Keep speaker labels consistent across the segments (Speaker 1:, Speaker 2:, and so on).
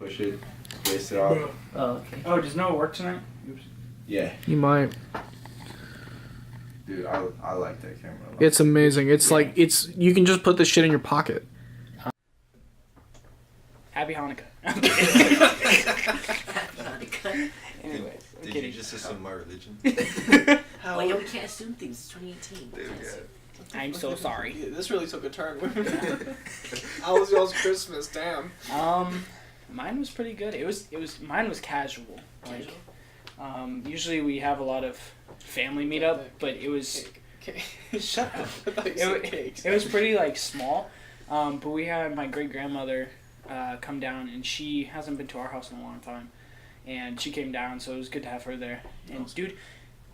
Speaker 1: Push it, waste it off.
Speaker 2: Oh, okay.
Speaker 3: Oh, does Noah work tonight? Oops.
Speaker 1: Yeah.
Speaker 4: You might.
Speaker 1: Dude, I like that camera a lot.
Speaker 4: It's amazing. It's like you can just put this shit in your pocket.
Speaker 3: Happy Hanukkah. Anyways, I'm
Speaker 5: Did
Speaker 3: kidding.
Speaker 5: you just assume my religion?
Speaker 2: Oh, yeah, we can't assume things. It's 2018.
Speaker 5: Dude, yeah.
Speaker 3: I'm so sorry.
Speaker 6: Yeah, this really took a turn. How was y'all's Christmas? Damn.
Speaker 3: Mine was pretty good. Mine was casual. Like, usually we have a lot of family meetup, but it was shut up. It was pretty like small, but we had my great grandmother come down, and she hasn't been to our house in a long time, and she came down, so it was good to have her there. And dude,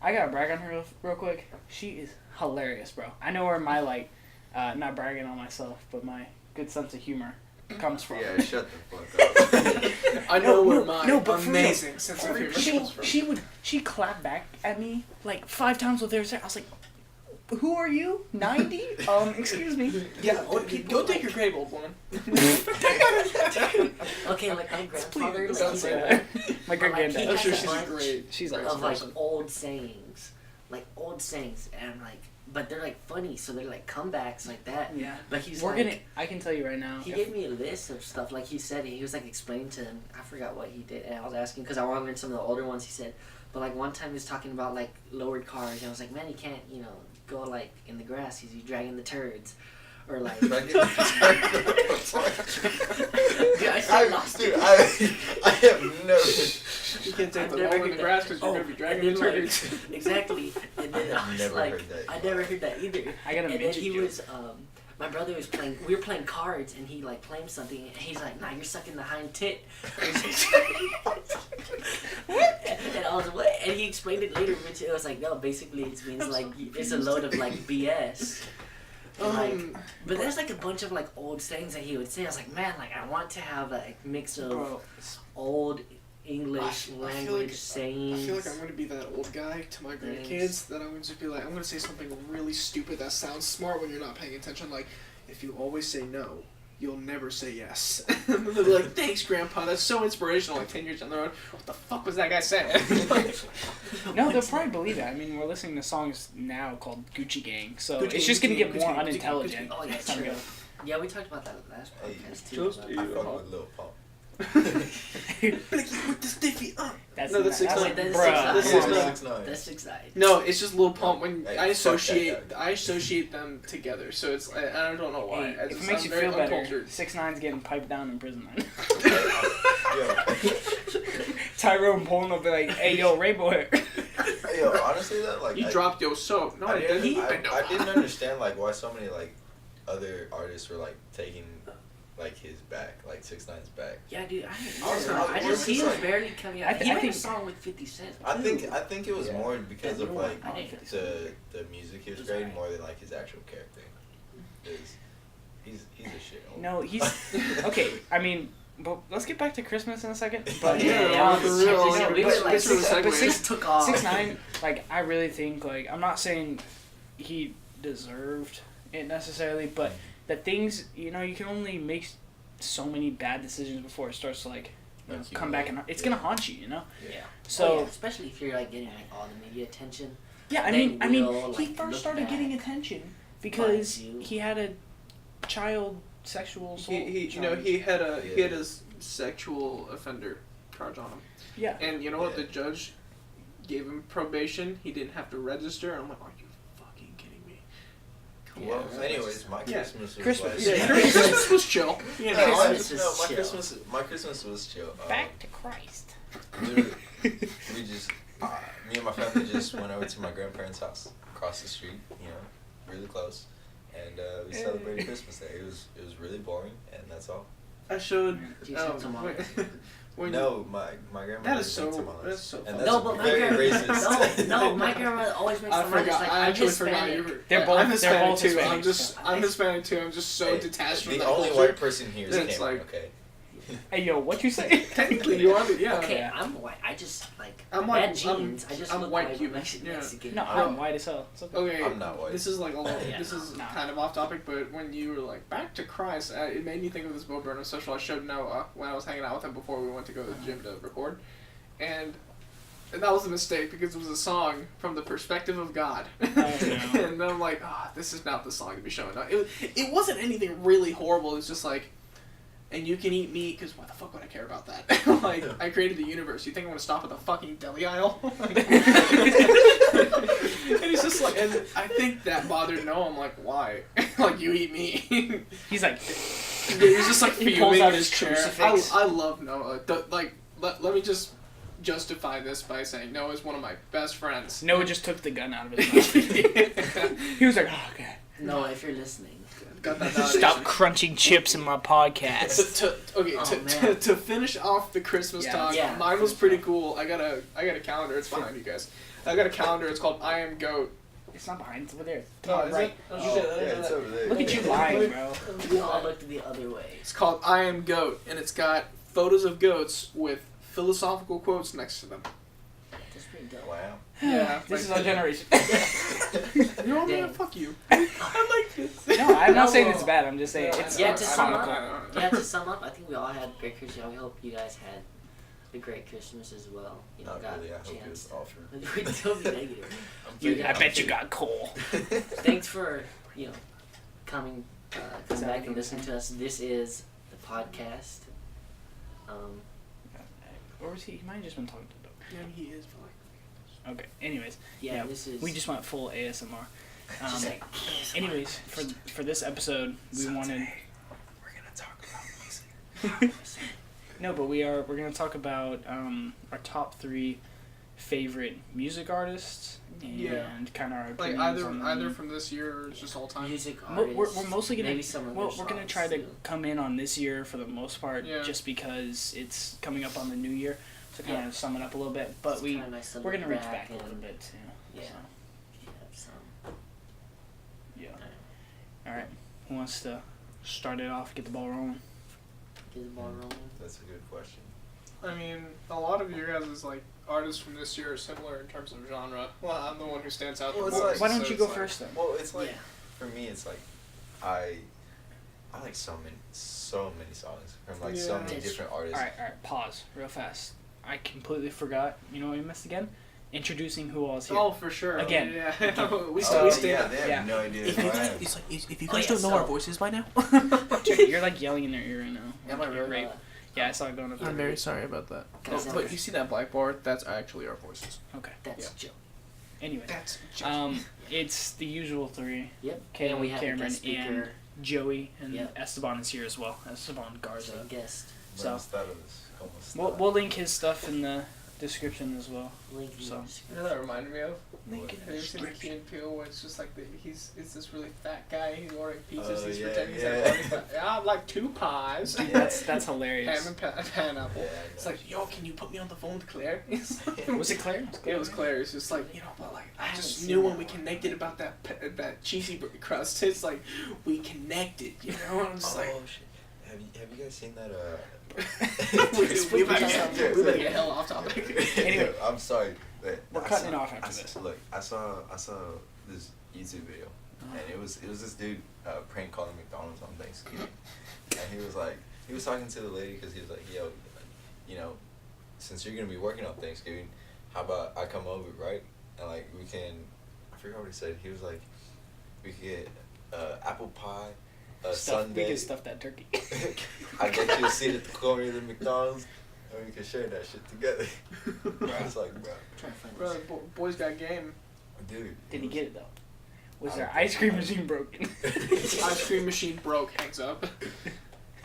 Speaker 3: I gotta brag on her real quick. She is hilarious, bro. I know where my like, not bragging on myself, but my good sense of humor comes from.
Speaker 5: Yeah, shut the fuck up.
Speaker 6: I know where my
Speaker 3: but for
Speaker 6: amazing
Speaker 3: real,
Speaker 6: sense of humor comes from.
Speaker 3: She clapped back at me like 5 times with her set. I was like, "Who are you? 90? Excuse me."
Speaker 6: Yeah, go take your grave, old woman.
Speaker 2: Okay, like my grandfather.
Speaker 6: Please don't say that.
Speaker 3: My great
Speaker 2: Like,
Speaker 3: granddad.
Speaker 2: he
Speaker 6: I'm
Speaker 2: has
Speaker 6: sure
Speaker 2: a
Speaker 6: she's
Speaker 2: bunch
Speaker 6: great.
Speaker 3: She's like,
Speaker 2: of like old sayings, and I'm like, but they're like funny, so they're like comebacks like that.
Speaker 3: yeah.
Speaker 2: But he's
Speaker 3: We're
Speaker 2: like,
Speaker 3: gonna. I can tell you right now.
Speaker 2: he gave me a list of stuff. Like he said, he was like explaining to him. I forgot what he did, and I was asking because I want to learn some of the older ones. He said, but like one time he was talking about like lowered cars, and I was like, man, you can't, go like in the grass because you're dragging the turds, or like. Dude, I still lost it.
Speaker 5: I have no.
Speaker 6: You can't take
Speaker 2: I've
Speaker 6: the
Speaker 2: never
Speaker 6: low in the
Speaker 2: heard
Speaker 6: grass
Speaker 2: that.
Speaker 6: because you're going to be dragging
Speaker 2: and
Speaker 6: the
Speaker 2: then, like,
Speaker 6: turds.
Speaker 2: Exactly. And then I was
Speaker 5: Never
Speaker 2: like,
Speaker 5: heard that.
Speaker 2: I never heard that either.
Speaker 3: I got a
Speaker 2: And then
Speaker 3: midget
Speaker 2: he
Speaker 3: joke.
Speaker 2: was, my brother was playing, we were playing cards, and he like claimed something, and he's like, nah, you're sucking the hind tit. And I was like, what? And he explained it later, which it was like, no, basically it means like, it's a load of like BS. And, like, but there's like a bunch of like old sayings that he would say. I was like, man, like I want to have like mix of
Speaker 3: Bro.
Speaker 2: old English language sayings.
Speaker 6: I feel like I'm going to be that old guy to my grandkids that I'm going to just be like, I'm going to say something really stupid that sounds smart when you're not paying attention. Like, if you always say no, you'll never say yes. And they'll be like, thanks, Grandpa. That's so inspirational. Like 10 years down the road, what the fuck was that guy saying?
Speaker 3: No, they'll probably believe it. I mean, we're listening to songs now called Gucci Gang, so
Speaker 6: Gucci
Speaker 3: it's just
Speaker 6: Gang,
Speaker 3: gonna get
Speaker 6: Gucci
Speaker 3: more
Speaker 6: Gang,
Speaker 3: unintelligent.
Speaker 2: Oh yeah,
Speaker 3: as time
Speaker 2: true.
Speaker 3: goes.
Speaker 2: Yeah, we talked about that last podcast too.
Speaker 6: Just
Speaker 2: about-
Speaker 5: I fuck with Lil Pump.
Speaker 6: With the stiffy
Speaker 3: That's
Speaker 6: No, that's
Speaker 3: not-
Speaker 6: 6ix9ine.
Speaker 2: Wait, that's
Speaker 3: Bruh.
Speaker 2: 6ix9ine.
Speaker 6: This
Speaker 5: Yeah,
Speaker 6: is not-
Speaker 5: 6ix9ine.
Speaker 2: That's 6ix9ine.
Speaker 6: No, it's just Lil Pump. When
Speaker 5: Hey,
Speaker 6: I
Speaker 5: fuck that
Speaker 6: associate them together. So it's I don't know why.
Speaker 3: Hey,
Speaker 6: I
Speaker 3: if
Speaker 6: just,
Speaker 3: it makes
Speaker 6: I'm
Speaker 3: you
Speaker 6: very
Speaker 3: feel better,
Speaker 6: uncultured.
Speaker 3: 6ix9ine's getting piped down in prison then.
Speaker 5: Yo,
Speaker 3: Tyrone pulling up and be like, "Hey, yo, Rainbow hair."
Speaker 5: yo, honestly though, like
Speaker 6: You dropped your soap. No, I didn't.
Speaker 5: I didn't understand like why so many like other artists were like taking like his back, like 6ix9ine's back.
Speaker 2: Yeah, dude, I
Speaker 5: I was-
Speaker 2: didn't know.
Speaker 5: I
Speaker 2: I
Speaker 5: was
Speaker 2: just he
Speaker 5: just
Speaker 2: was
Speaker 5: like-
Speaker 2: barely coming out.
Speaker 3: I
Speaker 2: He made a
Speaker 3: think-
Speaker 2: song with 50 Cent.
Speaker 5: I
Speaker 2: too.
Speaker 5: think it was
Speaker 3: Yeah.
Speaker 5: more because of like
Speaker 2: I didn't.
Speaker 5: the music he was
Speaker 2: It's
Speaker 5: creating
Speaker 2: alright.
Speaker 5: more than like his actual character. 'Cause he's a shit.
Speaker 3: No, he's okay. I mean, but let's get back to Christmas in a second. But
Speaker 6: Yeah, for real.
Speaker 2: Yeah, we were
Speaker 6: But-
Speaker 2: like,
Speaker 6: but six-
Speaker 2: but
Speaker 6: but
Speaker 2: six took off.
Speaker 3: 6ix9ine, like I really think like I'm not saying he deserved it necessarily, but the things you can only make so many bad decisions before it starts to like come back and it's gonna haunt you,
Speaker 2: Yeah.
Speaker 3: So
Speaker 2: especially if you're like getting like all the media attention.
Speaker 3: yeah, I
Speaker 2: Then
Speaker 3: mean,
Speaker 2: we'll,
Speaker 3: he
Speaker 2: like,
Speaker 3: first
Speaker 2: look
Speaker 3: started
Speaker 2: back.
Speaker 3: getting attention because
Speaker 2: Mind you.
Speaker 3: he had a child sexual assault.
Speaker 6: He
Speaker 3: charge.
Speaker 6: he had a sexual offender charge on him.
Speaker 3: Yeah.
Speaker 6: And you know what?
Speaker 5: Yeah.
Speaker 6: The judge gave him probation. He didn't have to register. And I'm like, are you fucking kidding me?
Speaker 5: Well, anyways, my
Speaker 6: Yeah.
Speaker 5: Christmas was
Speaker 3: Christmas.
Speaker 5: like,
Speaker 6: Yeah, Christmas was chill.
Speaker 5: No,
Speaker 2: Christmas is
Speaker 5: my
Speaker 2: chill.
Speaker 5: Christmas was chill.
Speaker 3: Back to Christ.
Speaker 5: Literally, we just me and my family just went over to my grandparents' house across the street, really close, and we celebrated Christmas there. It was really boring, and that's all.
Speaker 6: I showed.
Speaker 2: Do you send tamales?
Speaker 6: when
Speaker 5: No, my grandma.
Speaker 6: That is
Speaker 5: doesn't make
Speaker 6: so-
Speaker 5: tamales,
Speaker 6: that's so
Speaker 5: and
Speaker 6: funny.
Speaker 5: that's
Speaker 2: No, but my
Speaker 5: very
Speaker 2: grandma.
Speaker 5: racist.
Speaker 2: No, my grandma always makes
Speaker 6: I
Speaker 2: tamales.
Speaker 6: forgot.
Speaker 2: Like,
Speaker 6: I
Speaker 2: I'm
Speaker 6: actually forgot
Speaker 2: Hispanic.
Speaker 6: you were.
Speaker 3: They're
Speaker 6: I'm
Speaker 3: both-
Speaker 6: Hispanic
Speaker 3: they're both
Speaker 6: too.
Speaker 3: Hispanic.
Speaker 6: I'm Hispanic too. I'm just so
Speaker 5: Hey,
Speaker 6: detached from
Speaker 5: the
Speaker 6: that
Speaker 5: only
Speaker 6: culture.
Speaker 5: white person here is
Speaker 6: It's
Speaker 5: Cameron,
Speaker 6: like-
Speaker 5: okay?
Speaker 3: Hey, yo, what you say?
Speaker 6: Technically, you are the
Speaker 2: Okay,
Speaker 3: Yeah.
Speaker 2: I'm white. I just like
Speaker 6: I'm
Speaker 2: I
Speaker 6: like-
Speaker 2: had jeans. I just
Speaker 6: I'm
Speaker 2: look
Speaker 6: white
Speaker 2: like
Speaker 6: Cuban,
Speaker 2: Mexican.
Speaker 6: yeah.
Speaker 2: Mexican.
Speaker 3: No, I'm white as hell. It's okay.
Speaker 6: Okay,
Speaker 5: I'm not white.
Speaker 6: this is like a little,
Speaker 3: Yeah,
Speaker 6: this is
Speaker 3: no.
Speaker 6: kind of off topic, but when you were like back to Christ, it made me think of this Bo Burnham social I showed Noah when I was hanging out with him before we went to go to the gym to record, and that was a mistake because it was a song from the perspective of God,
Speaker 3: Oh, no.
Speaker 6: and then I'm like, this is not the song to be showing. It wasn't anything really horrible. It's just like, and you can eat meat because why the fuck would I care about that? Like, I created the universe. You think I'm gonna stop at the fucking deli aisle? And he's just like, and I think that bothered Noah. I'm like, why? Like, you eat meat.
Speaker 3: He's like,
Speaker 6: He's just like
Speaker 3: He
Speaker 6: fuming
Speaker 3: pulls out
Speaker 6: in
Speaker 3: his
Speaker 6: his chair.
Speaker 3: crucifix.
Speaker 6: I love Noah. Let me just justify this by saying Noah is one of my best friends.
Speaker 3: Noah just took the gun out of his mouth. He was like, oh, okay.
Speaker 2: No, if you're listening.
Speaker 6: Got that
Speaker 3: Stop
Speaker 6: validation.
Speaker 3: crunching chips in my podcast.
Speaker 2: Oh,
Speaker 6: To finish off the Christmas
Speaker 3: Yeah.
Speaker 6: talk,
Speaker 2: Yeah.
Speaker 6: mine was pretty cool. I got a calendar. It's behind you guys. I got a calendar. It's called I Am Goat.
Speaker 3: It's not behind, it's over there.
Speaker 6: Oh, is
Speaker 3: right.
Speaker 6: it?
Speaker 5: Oh, yeah, it's over there.
Speaker 3: Look at you lying, bro.
Speaker 2: We all looked the other way.
Speaker 6: It's called I Am Goat, and it's got photos of goats with philosophical quotes next to them.
Speaker 2: That's pretty dope.
Speaker 5: Wow.
Speaker 6: Yeah,
Speaker 3: This is
Speaker 6: like-
Speaker 3: our generation.
Speaker 6: You know what, man?
Speaker 2: Dang.
Speaker 6: Fuck you. I like this.
Speaker 3: No, I'm not
Speaker 2: No.
Speaker 3: saying it's bad. I'm just saying
Speaker 6: No,
Speaker 3: it's
Speaker 2: Yeah,
Speaker 3: it's
Speaker 2: to sum
Speaker 3: comical.
Speaker 2: up, yeah, to sum up, I think we all had a great Christmas. We hope you guys had a great Christmas as well. You know,
Speaker 5: Not
Speaker 2: got
Speaker 5: really. I
Speaker 2: a
Speaker 5: hope it
Speaker 2: chance.
Speaker 5: was all true.
Speaker 2: Don't be negative.
Speaker 3: I bet you got coal.
Speaker 2: Thanks for coming back and listening to us. This is the podcast.
Speaker 3: Or was he might have just been talking to Doug.
Speaker 6: Yeah, he is. But
Speaker 3: Okay, anyways.
Speaker 2: Yeah, this is.
Speaker 3: We just went full ASMR.
Speaker 2: just like.
Speaker 3: Anyways, for this episode, we
Speaker 5: So
Speaker 3: wanted...
Speaker 5: today, we're gonna talk about music.
Speaker 3: No, but we're going to talk about our top 3 favorite music artists and
Speaker 6: Yeah.
Speaker 3: kind of our
Speaker 6: like
Speaker 3: opinions on
Speaker 6: either
Speaker 3: them.
Speaker 6: from this year or just all time.
Speaker 2: Music
Speaker 3: We're
Speaker 2: artists.
Speaker 3: mostly gonna
Speaker 2: maybe some of
Speaker 3: we're
Speaker 2: their
Speaker 3: gonna
Speaker 2: songs,
Speaker 3: try to
Speaker 2: too.
Speaker 3: come in on this year for the most part,
Speaker 6: Yeah.
Speaker 3: just because it's coming up on the new year, to kind
Speaker 2: Yeah.
Speaker 3: of sum it up a little bit. But
Speaker 2: It's kinda nice to
Speaker 3: we're
Speaker 2: look
Speaker 3: gonna reach back a
Speaker 2: and-
Speaker 3: little bit too.
Speaker 2: Yeah.
Speaker 3: So,
Speaker 2: Yeah, some.
Speaker 3: yeah. All right. Who wants to start it off? Get the ball rolling.
Speaker 2: Get the ball rolling.
Speaker 5: That's a good question.
Speaker 6: I mean, a lot of your guys' like artists from this year are similar in terms of genre. Well, I'm the one who stands out
Speaker 5: Well,
Speaker 6: the
Speaker 5: it's
Speaker 6: most.
Speaker 5: like-
Speaker 3: Why don't
Speaker 6: so
Speaker 3: you
Speaker 6: it's
Speaker 3: go
Speaker 6: like-
Speaker 3: first then?
Speaker 5: Well, it's like
Speaker 2: Yeah.
Speaker 5: for me, it's like I like so many songs from like so
Speaker 6: Yeah.
Speaker 5: many
Speaker 2: It's-
Speaker 5: different artists.
Speaker 3: All right. Pause real fast. I completely forgot. You know what we missed again? Introducing who all's here.
Speaker 6: Oh, for sure.
Speaker 3: Again.
Speaker 6: Yeah.
Speaker 3: Again.
Speaker 6: we
Speaker 5: Oh,
Speaker 6: stay.
Speaker 5: yeah, they have
Speaker 3: Yeah.
Speaker 5: no idea
Speaker 4: If
Speaker 5: who
Speaker 4: you
Speaker 5: I
Speaker 4: guys,
Speaker 5: am.
Speaker 4: it's like, if you
Speaker 2: Oh,
Speaker 4: guys
Speaker 2: yeah,
Speaker 4: don't know
Speaker 2: so-
Speaker 4: our voices by now,
Speaker 3: Dude, you're like yelling in their ear right now.
Speaker 2: Am I
Speaker 3: You're
Speaker 2: really?
Speaker 3: rape. Yeah, I saw it going up.
Speaker 4: I'm very sorry about that.
Speaker 2: Guys,
Speaker 6: Oh, but you see that blackboard? That's actually our voices.
Speaker 3: Okay.
Speaker 2: That's
Speaker 6: Yeah.
Speaker 2: Joe.
Speaker 3: Anyway,
Speaker 6: That's
Speaker 3: it's the usual 3.
Speaker 2: Yep.
Speaker 3: Caleb,
Speaker 2: and we have a
Speaker 3: Cameron,
Speaker 2: guest
Speaker 3: and
Speaker 2: speaker.
Speaker 3: Joey, and
Speaker 2: Yep.
Speaker 3: Esteban is here as well. Esteban
Speaker 2: As
Speaker 3: Garza.
Speaker 2: a guest.
Speaker 3: So-
Speaker 5: Buenas tardes. ¿Cómo está?
Speaker 3: We'll link his stuff in the description as well.
Speaker 2: Link in the
Speaker 3: So.
Speaker 2: description.
Speaker 6: You know what that reminded me of?
Speaker 5: What?
Speaker 6: Have you ever seen the Key and Peele where it's just like it's this really fat guy, he's ordering pizzas,
Speaker 5: Oh,
Speaker 6: he's
Speaker 5: yeah,
Speaker 6: pretending he's
Speaker 5: yeah.
Speaker 6: like, I'd like 2 pies.
Speaker 3: Dude, that's hilarious.
Speaker 6: Ham and pineapple.
Speaker 5: Yeah,
Speaker 6: It's like, yo, can you put me on the phone with Claire?
Speaker 3: Was it Claire?
Speaker 6: It was Claire. It's just like, but like, I
Speaker 2: haven't
Speaker 6: just
Speaker 2: seen
Speaker 6: knew
Speaker 2: that
Speaker 6: when we
Speaker 2: one.
Speaker 6: connected about that cheesy crust. It's like, we connected, you know? And I'm just like,
Speaker 5: Oh shit! Have you guys seen that?
Speaker 6: we better get hell off topic.
Speaker 3: Anyway.
Speaker 5: I'm sorry. But
Speaker 3: We're
Speaker 5: I
Speaker 3: cutting
Speaker 5: saw-
Speaker 3: it off after
Speaker 5: I saw-
Speaker 3: this.
Speaker 5: Look, I saw this YouTube video, and it was this dude prank calling McDonald's on Thanksgiving, and he was talking to the lady because he was like, yo, you know, since you're gonna be working on Thanksgiving, how about I come over, right? And like we can, I forgot what he said. He was like, we could get apple pie, a
Speaker 3: We
Speaker 5: sundae.
Speaker 3: can stuff that turkey.
Speaker 5: I get you a seat at the corner of the McDonald's, and we can share that shit together. I was like, bro,
Speaker 2: Trying to find
Speaker 6: Bro,
Speaker 2: this.
Speaker 6: boys got game.
Speaker 5: dude.
Speaker 3: Did he get it though? Was
Speaker 5: I
Speaker 3: their
Speaker 5: don't
Speaker 3: ice
Speaker 5: think
Speaker 3: cream
Speaker 5: so.
Speaker 3: machine broken?
Speaker 6: Ice cream machine broke, hangs up.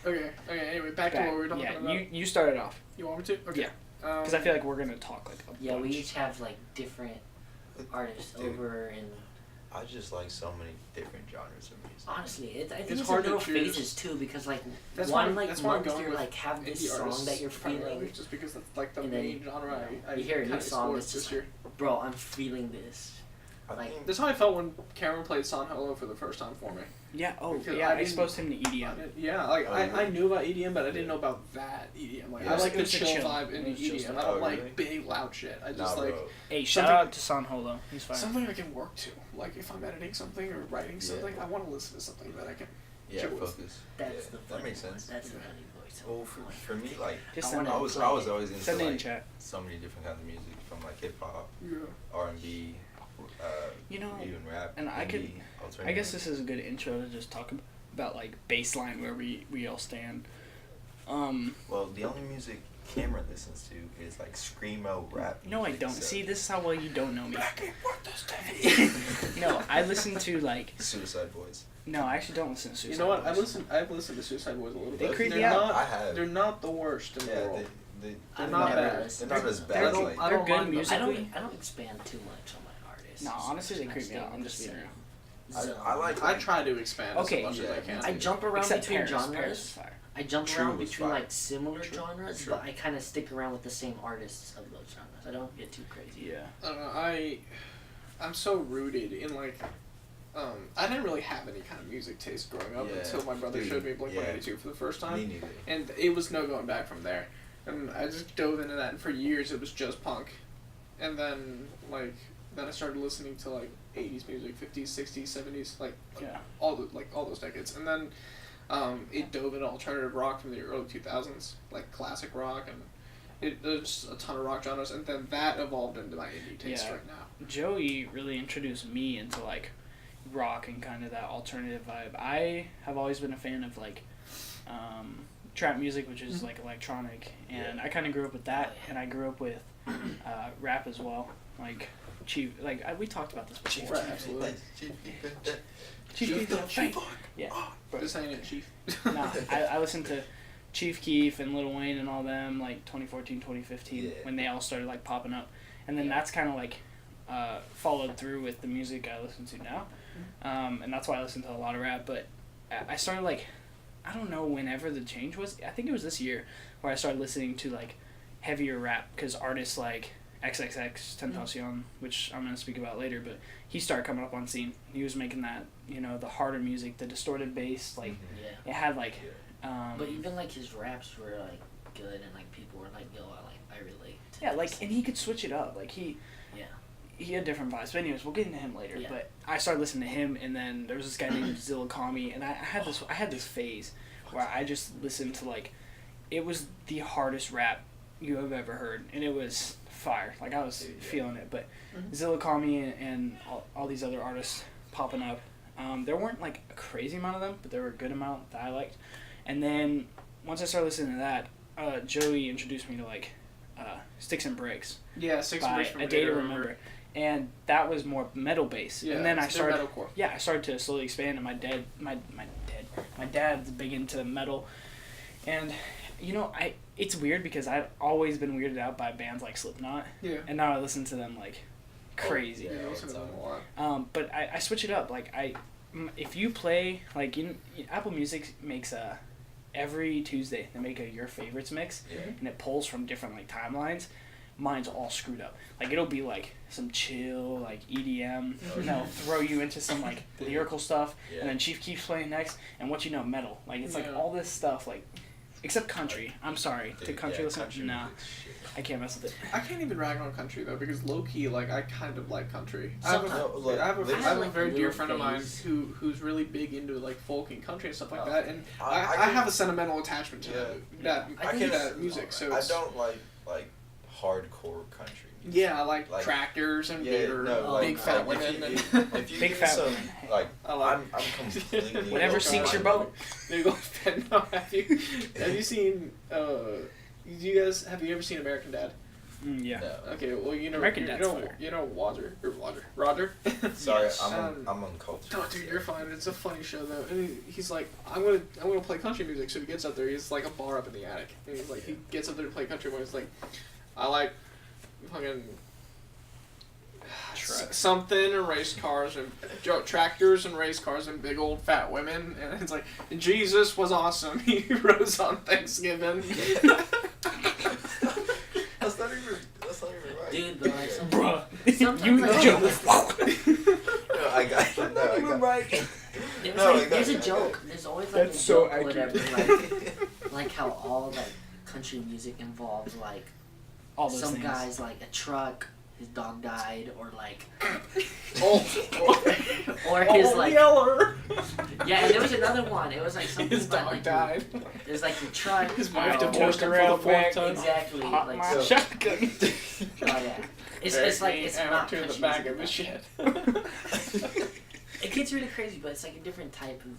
Speaker 6: Okay, anyway, back to what we were talking
Speaker 3: yeah,
Speaker 6: about.
Speaker 3: you started off
Speaker 6: You want me to? Okay.
Speaker 3: Yeah. Because I feel like we're gonna talk like a
Speaker 2: Yeah, we
Speaker 3: bunch.
Speaker 2: each have like different artists
Speaker 5: Dude.
Speaker 2: over and
Speaker 5: I just like so many different genres of music.
Speaker 2: honestly, I think
Speaker 6: It's
Speaker 2: it's
Speaker 6: hard
Speaker 2: in
Speaker 6: to
Speaker 2: little
Speaker 6: choose.
Speaker 2: phases too because like
Speaker 6: That's
Speaker 2: one
Speaker 6: why-
Speaker 2: like
Speaker 6: that's why I'm
Speaker 2: month
Speaker 6: going
Speaker 2: you're
Speaker 6: with
Speaker 2: like have this
Speaker 6: indie
Speaker 2: song
Speaker 6: artists
Speaker 2: that you're
Speaker 6: primarily,
Speaker 2: feeling,
Speaker 6: just because that's like the
Speaker 2: and then,
Speaker 6: main genre I
Speaker 2: you hear a new
Speaker 6: kinda
Speaker 2: song
Speaker 6: explored
Speaker 2: that's
Speaker 6: this
Speaker 2: just
Speaker 6: year.
Speaker 2: bro, I'm feeling this.
Speaker 5: I
Speaker 2: Like-
Speaker 5: think
Speaker 6: That's how I felt when Cameron played San Hello for the first time for me.
Speaker 3: Yeah. Oh,
Speaker 6: Because
Speaker 3: yeah.
Speaker 6: I
Speaker 3: I
Speaker 6: didn't-
Speaker 3: exposed him to
Speaker 6: I
Speaker 3: EDM.
Speaker 6: didn't- yeah, like I knew about EDM, but I didn't know about that EDM. Like
Speaker 5: Yeah.
Speaker 6: I like
Speaker 3: It
Speaker 6: the
Speaker 3: was a
Speaker 6: chill
Speaker 3: chill.
Speaker 6: vibe in
Speaker 3: It
Speaker 6: the
Speaker 3: was chill
Speaker 6: EDM.
Speaker 3: stuff.
Speaker 6: I don't
Speaker 5: Oh,
Speaker 6: like
Speaker 5: really?
Speaker 6: big loud shit. I
Speaker 5: Nah,
Speaker 6: just like
Speaker 5: bro.
Speaker 3: Hey, shout
Speaker 6: Something-
Speaker 3: out to Sanho though. He's fine.
Speaker 6: something I can work to. Like if I'm editing something or writing something, I want to listen to something that I can.
Speaker 5: Yeah,
Speaker 6: chill with.
Speaker 5: focus.
Speaker 2: That's
Speaker 5: yeah,
Speaker 2: the
Speaker 5: that
Speaker 2: funny
Speaker 5: makes
Speaker 2: one.
Speaker 5: sense.
Speaker 2: That's the
Speaker 6: Yeah.
Speaker 2: funny voice.
Speaker 5: Well, for me, like,
Speaker 3: Just
Speaker 2: I
Speaker 3: send
Speaker 2: wanna
Speaker 3: it.
Speaker 5: I
Speaker 2: play
Speaker 5: was
Speaker 2: it.
Speaker 5: always into
Speaker 3: Send it in
Speaker 5: like
Speaker 3: chat.
Speaker 5: so many different kinds of music, from like hip hop,
Speaker 6: Yeah.
Speaker 5: R&B,
Speaker 3: You know,
Speaker 5: even rap.
Speaker 3: and I could-
Speaker 5: indie,
Speaker 3: I
Speaker 5: alternative.
Speaker 3: guess this is a good intro to just talk about like baseline where we all stand.
Speaker 5: Well, the only music Cameron listens to is like screamo rap.
Speaker 3: No, I
Speaker 5: music,
Speaker 3: don't.
Speaker 5: so-
Speaker 3: See, this is how well you don't know me.
Speaker 6: What does
Speaker 3: No, I listen to like.
Speaker 5: Suicide Boys.
Speaker 3: No, I actually don't listen to Suicide
Speaker 6: You know what?
Speaker 3: Boys.
Speaker 6: I've listened to Suicide Boys a little
Speaker 3: They
Speaker 6: bit.
Speaker 3: creep
Speaker 6: they're
Speaker 3: me out.
Speaker 6: Not,
Speaker 5: I have.
Speaker 6: They're not the worst in the
Speaker 5: Yeah,
Speaker 6: world.
Speaker 5: they
Speaker 6: They're
Speaker 2: I've
Speaker 6: not
Speaker 2: never
Speaker 6: bad.
Speaker 2: listened
Speaker 5: They're not
Speaker 2: to
Speaker 5: as
Speaker 2: them.
Speaker 5: bad
Speaker 6: I
Speaker 5: as
Speaker 6: don't-
Speaker 5: like.
Speaker 6: I
Speaker 3: They're
Speaker 6: don't
Speaker 3: good
Speaker 6: mind them.
Speaker 3: musically.
Speaker 2: I don't expand too much on my artists.
Speaker 3: No, honestly, they
Speaker 2: I
Speaker 3: creep me
Speaker 2: stay
Speaker 3: out. I'm
Speaker 2: in
Speaker 3: just
Speaker 2: the
Speaker 3: being
Speaker 2: same
Speaker 3: real.
Speaker 2: zone.
Speaker 5: I like.
Speaker 6: I try to expand
Speaker 3: Okay,
Speaker 6: as much as I
Speaker 5: yeah.
Speaker 6: can.
Speaker 2: I jump around
Speaker 3: Except
Speaker 2: between
Speaker 3: Paris.
Speaker 2: genres.
Speaker 3: Paris is fire.
Speaker 2: I jump
Speaker 5: True
Speaker 2: around
Speaker 5: was
Speaker 2: between
Speaker 5: fire.
Speaker 2: like similar
Speaker 5: True.
Speaker 2: genres,
Speaker 5: True.
Speaker 2: but I kind of stick around with the same artists of those genres. I don't get too crazy.
Speaker 3: Yeah.
Speaker 6: I don't know. I'm so rooted in like. I didn't really have any kind of music taste growing up
Speaker 5: Yeah.
Speaker 6: until my brother
Speaker 5: Dude,
Speaker 6: showed me Blink
Speaker 5: yeah.
Speaker 6: 182 for the first time.
Speaker 5: Me neither.
Speaker 6: And it was no going back from there. And I just dove into that, and for years it was just punk. And then, then I started listening to, 80s music, 50s, 60s, 70s,
Speaker 3: Yeah.
Speaker 6: all those decades. And then it dove into alternative rock from the early 2000s, like classic rock, and there's a ton of rock genres. And then that evolved into my indie taste
Speaker 3: Yeah.
Speaker 6: right now.
Speaker 3: Joey really introduced me into like rock and kind of that alternative vibe. I have always been a fan of like trap music, which is like electronic, and I kind of grew up with that, and I grew up with rap as well, like Chief. We talked about this before.
Speaker 6: Right, absolutely.
Speaker 3: Chief Keef. Yeah.
Speaker 6: Just saying it, Chief.
Speaker 3: No, I listened to Chief Keef and Lil Wayne and all them like 2014, 2015
Speaker 5: Yeah.
Speaker 3: when they all started like popping up, and then that's kind of like followed through with the music I listen to now, and that's why I listen to a lot of rap. But I started like, I don't know whenever the change was. I think it was this year where I started listening to like heavier rap because artists like XXX Tentacion, which I'm gonna speak about later, but he started coming up on scene. He was making that, the harder music, the distorted bass, like
Speaker 2: Yeah.
Speaker 3: it had like.
Speaker 2: But even like his raps were like good, and like people were like, "Yo, I relate." To
Speaker 3: Yeah,
Speaker 2: this.
Speaker 3: like, and he could switch it up. Like he had different vibes. But anyways, we'll get into him later.
Speaker 2: Yeah.
Speaker 3: But I started listening to him, and then there was this guy named Zilla Kami, and I had this phase where I just listened to like, it was the hardest rap you have ever heard, and it was fire. Like I was feeling it. But Zilla Kami and all these other artists popping up. There weren't like a crazy amount of them, but there were a good amount that I liked. And then once I started listening to that, Joey introduced me to like Sticks and Bricks.
Speaker 6: Yeah, Six and
Speaker 3: by
Speaker 6: Bricks from
Speaker 3: A Day to Remember. And that was more metal based.
Speaker 6: Yeah,
Speaker 3: and then I
Speaker 6: it's their
Speaker 3: started
Speaker 6: metalcore.
Speaker 3: I started to slowly expand, and my dad's big into metal. And it's weird because I've always been weirded out by bands like Slipknot,
Speaker 6: Yeah.
Speaker 3: and now I listen to them like crazy.
Speaker 6: Yeah, I listen to them a lot.
Speaker 3: But I switch it up. Like if you play like Apple Music makes every Tuesday they make a your favorites mix, and it pulls from different like timelines. Mine's all screwed up. Like it'll be like some chill like EDM, and they'll throw you into some like lyrical stuff, and then Chief keeps playing next, and metal. Like it's like all this stuff like, except country. I'm sorry to country listeners. Nah, I can't mess with it.
Speaker 6: I can't even rag on country though, because low key, I kind of like country. I
Speaker 2: Sometimes.
Speaker 6: have a
Speaker 2: like
Speaker 6: very dear
Speaker 2: little
Speaker 6: friend of mine
Speaker 2: things.
Speaker 6: who's really big into like folk and country and stuff like
Speaker 5: Oh.
Speaker 6: that, and
Speaker 5: I
Speaker 6: I have a sentimental attachment to that
Speaker 2: I think
Speaker 6: that
Speaker 2: it's-
Speaker 6: music. So
Speaker 5: I
Speaker 6: it's,
Speaker 5: don't like hardcore country music.
Speaker 6: yeah, I like,
Speaker 5: Like-
Speaker 6: tractors and bigger, big
Speaker 2: no,
Speaker 6: fat
Speaker 5: like,
Speaker 6: women.
Speaker 5: if you
Speaker 3: Big
Speaker 5: give
Speaker 3: fat
Speaker 5: some,
Speaker 3: women.
Speaker 5: like,
Speaker 6: I like-
Speaker 5: I'm completely.
Speaker 3: Whatever
Speaker 5: open
Speaker 3: sinks your
Speaker 5: minded.
Speaker 3: boat.
Speaker 6: There you go. No, have you seen? Have you ever seen American Dad?
Speaker 3: Yeah.
Speaker 5: No.
Speaker 6: Okay, well
Speaker 3: American Dad's fire.
Speaker 6: Roger.
Speaker 5: Sorry,
Speaker 3: Yes.
Speaker 5: I'm uncultured.
Speaker 6: No, dude, you're fine. It's a funny show though. And he's like, I'm gonna play country music. So he gets up there. He's like a bar up in the attic, and he's like, he gets up there to play country. When he's like, I like fucking something and race cars and tractors and race cars and big old fat women. And it's like, Jesus was awesome. He rose on Thanksgiving.
Speaker 5: That's not even right.
Speaker 2: Dude, but like
Speaker 3: Bruh.
Speaker 2: sometimes
Speaker 3: You
Speaker 2: like,
Speaker 3: joke.
Speaker 5: No, I got.
Speaker 2: Yeah, It was
Speaker 5: No,
Speaker 2: like, there's a
Speaker 5: exactly.
Speaker 2: joke. There's always like
Speaker 3: That's
Speaker 2: a
Speaker 3: so
Speaker 2: joke or whatever. Like how all like country music involves like
Speaker 3: All those
Speaker 2: some
Speaker 3: things.
Speaker 2: guys like a truck, his dog died, or like or his like
Speaker 6: Yeller.
Speaker 2: yeah. And there was another one. It was like something
Speaker 6: His
Speaker 2: about,
Speaker 6: dog
Speaker 2: like,
Speaker 6: died.
Speaker 2: It was like the truck.
Speaker 6: His
Speaker 3: I
Speaker 6: wife
Speaker 2: know,
Speaker 6: divorced him
Speaker 3: took
Speaker 6: for
Speaker 3: her
Speaker 6: the
Speaker 3: out
Speaker 6: fourth
Speaker 3: back.
Speaker 6: time.
Speaker 2: Exactly.
Speaker 3: Pop
Speaker 2: Like
Speaker 3: my
Speaker 2: so,
Speaker 3: shotgun.
Speaker 2: oh yeah. It's like it's
Speaker 6: Out
Speaker 2: not
Speaker 6: to the
Speaker 2: country
Speaker 6: back
Speaker 2: music
Speaker 6: of his
Speaker 2: at
Speaker 6: shed.
Speaker 2: It gets really crazy, but it's like a different type of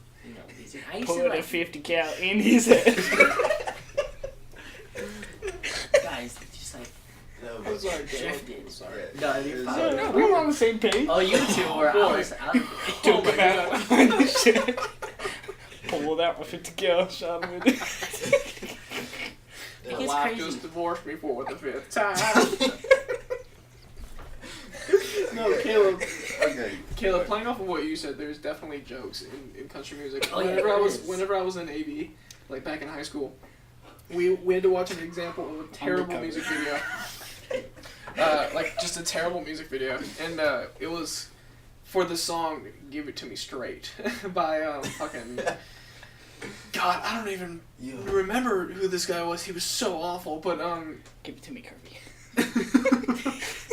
Speaker 2: music. I used
Speaker 3: Put
Speaker 2: to
Speaker 3: a
Speaker 2: like
Speaker 3: 50 cal in his head.
Speaker 2: guys just like
Speaker 5: No,
Speaker 6: I'm
Speaker 5: but
Speaker 6: sorry,
Speaker 2: drifted.
Speaker 6: Sorry.
Speaker 5: Yeah,
Speaker 2: No,
Speaker 5: it
Speaker 2: you're
Speaker 5: was,
Speaker 2: fine.
Speaker 3: No, we were on the same page.
Speaker 2: Oh, you two were.
Speaker 6: boy.
Speaker 2: I was
Speaker 3: Took
Speaker 6: my
Speaker 3: him out behind the shed. Pulled out my 50 cal, shot him with it.
Speaker 2: It
Speaker 6: My
Speaker 2: gets
Speaker 6: wife
Speaker 2: crazy.
Speaker 6: just divorced me for the 5th time. No, Caleb, playing off of what you said, there's definitely jokes in country music.
Speaker 2: Oh, yeah,
Speaker 6: Whenever I was in AV, like back in high school, we had to watch an example of a terrible
Speaker 3: Undercover.
Speaker 6: music video. Like just a terrible music video, and it was for the song "Give It to Me Straight" by fucking. God, I don't even remember who this guy was. He was so awful, but
Speaker 3: Give it to me, Kirby.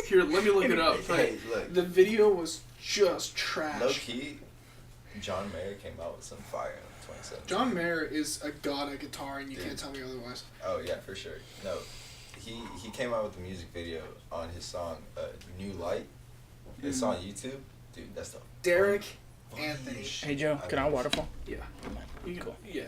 Speaker 6: Here, let me look it up. But
Speaker 5: Hey, look.
Speaker 6: the video was just trash.
Speaker 5: Low key, John Mayer came out with some fire in 2017.
Speaker 6: John Mayer is a god at guitar, and you
Speaker 5: Dude.
Speaker 6: can't tell me otherwise.
Speaker 5: Oh yeah, for sure. No, he came out with a music video on his song "New Light." It's on YouTube. Dude, that's the
Speaker 6: Derek
Speaker 5: funniest
Speaker 6: Anthony.
Speaker 5: shit
Speaker 3: Hey, Joe, can I
Speaker 5: I've
Speaker 3: waterfall?
Speaker 6: Yeah. You
Speaker 3: Cool.
Speaker 6: Yeah,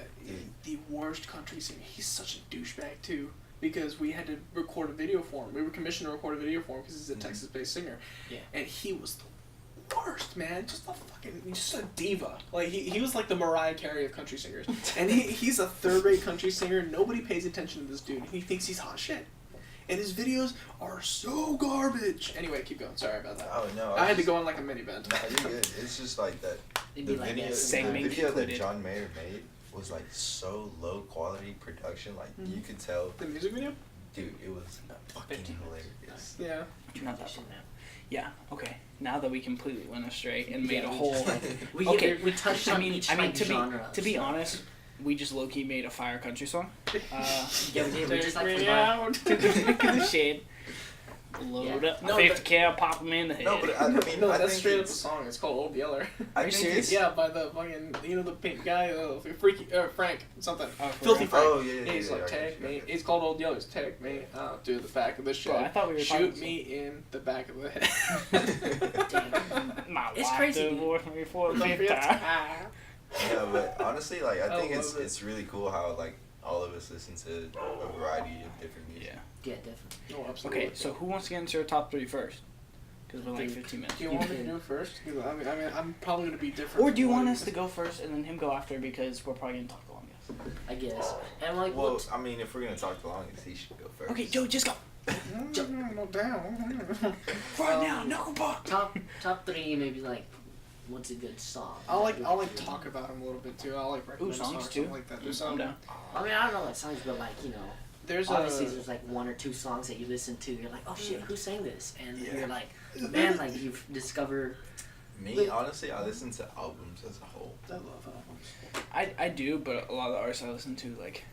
Speaker 6: the worst country singer. He's such a douchebag too, because we had to record a video for him. We were commissioned to record a video for him because he's a Texas-based singer.
Speaker 2: Yeah.
Speaker 6: And he was the worst, man. Just a fucking, just a diva. Like he was like the Mariah Carey of country singers. And he's a third-rate country singer. Nobody pays attention to this dude. He thinks he's hot shit. And his videos are so garbage. Anyway, keep going. Sorry about that.
Speaker 5: Oh no,
Speaker 6: I had to go on like a mini band.
Speaker 5: Nah, you're good. It's just like that.
Speaker 2: It'd
Speaker 5: The
Speaker 2: be like
Speaker 5: video,
Speaker 2: that
Speaker 5: the
Speaker 3: Segment
Speaker 5: video that
Speaker 3: concluded.
Speaker 5: John Mayer made was like so low quality production. Like you could tell,
Speaker 6: The music video?
Speaker 5: dude, it was fucking
Speaker 3: 15
Speaker 5: hilarious.
Speaker 6: Yeah.
Speaker 3: Not that far. Yeah, okay. Now that we completely went astray and made a
Speaker 2: we
Speaker 3: whole...
Speaker 2: just, like, we
Speaker 3: Okay,
Speaker 2: we touched on each like,
Speaker 3: to
Speaker 2: genre.
Speaker 3: be to be honest, we just low-key made a fire country song.
Speaker 2: Yeah, we did. We just like
Speaker 6: Take me
Speaker 2: combined-
Speaker 6: out.
Speaker 3: To the shed. Load
Speaker 2: Yeah.
Speaker 3: up
Speaker 6: No,
Speaker 3: 50 cal, pop them in the head.
Speaker 5: No, but I mean,
Speaker 6: No,
Speaker 5: I
Speaker 6: that's
Speaker 5: think
Speaker 6: straight up a
Speaker 5: it's-
Speaker 6: song. It's called Old Yeller.
Speaker 5: I
Speaker 3: Are you
Speaker 5: think
Speaker 3: serious?
Speaker 5: it's-
Speaker 6: Yeah, by the fucking, you know, the pink guy, freaky, Frank, something.
Speaker 3: Oh, for
Speaker 6: Filthy
Speaker 3: real?
Speaker 6: Frank.
Speaker 5: Oh, yeah,
Speaker 6: He's
Speaker 5: yeah,
Speaker 6: like,
Speaker 5: yeah,
Speaker 6: take
Speaker 5: okay,
Speaker 6: me.
Speaker 5: okay.
Speaker 6: It's called Old Yeller's take me out to the back of the shed.
Speaker 3: Bro, I thought we were
Speaker 6: Shoot
Speaker 3: talking
Speaker 6: me in the back of the head.
Speaker 3: My
Speaker 2: It's
Speaker 3: wife
Speaker 2: crazy, dude.
Speaker 3: divorced me for the
Speaker 6: The
Speaker 3: 5th
Speaker 6: fifth
Speaker 3: time.
Speaker 6: time.
Speaker 5: Yeah, but honestly, like I
Speaker 6: I
Speaker 5: think
Speaker 6: love it.
Speaker 5: it's really cool how like all of us listen to a variety of different music.
Speaker 3: Yeah.
Speaker 2: Yeah, definitely.
Speaker 6: Oh, absolutely.
Speaker 3: Okay, so who wants to get into our top 3 first? Because we're like
Speaker 6: Dude,
Speaker 3: 15 minutes.
Speaker 6: Do you want me to do it first? 'Cause I mean, I'm probably gonna be different.
Speaker 3: Or do you
Speaker 6: from
Speaker 3: want
Speaker 6: what
Speaker 3: us to go first and then him go after because we're probably gonna talk the longest?
Speaker 2: I guess. And like,
Speaker 5: Well,
Speaker 2: what?
Speaker 5: I mean, if we're gonna talk the longest, he should go first.
Speaker 3: Okay, Joe, just go.
Speaker 6: No down.
Speaker 3: Right now, knuckle buck.
Speaker 2: Top three, maybe like, what's a good song?
Speaker 6: I'll like talk about him a little bit too. I'll like recommend a song or
Speaker 3: songs
Speaker 6: something
Speaker 3: too.
Speaker 6: like that.
Speaker 3: I'm
Speaker 6: There's
Speaker 3: down.
Speaker 2: I mean, I don't know what songs, but like, you know,
Speaker 6: There's
Speaker 2: obviously
Speaker 6: a
Speaker 2: there's like one or two songs that you listen to. You're like, oh shit, who sang this? And
Speaker 5: Yeah.
Speaker 2: you're like, man, like you've discovered.
Speaker 5: Me, honestly, I listen to albums as a whole.
Speaker 6: I love albums.
Speaker 3: I do, but a lot of the artists I listen to, like,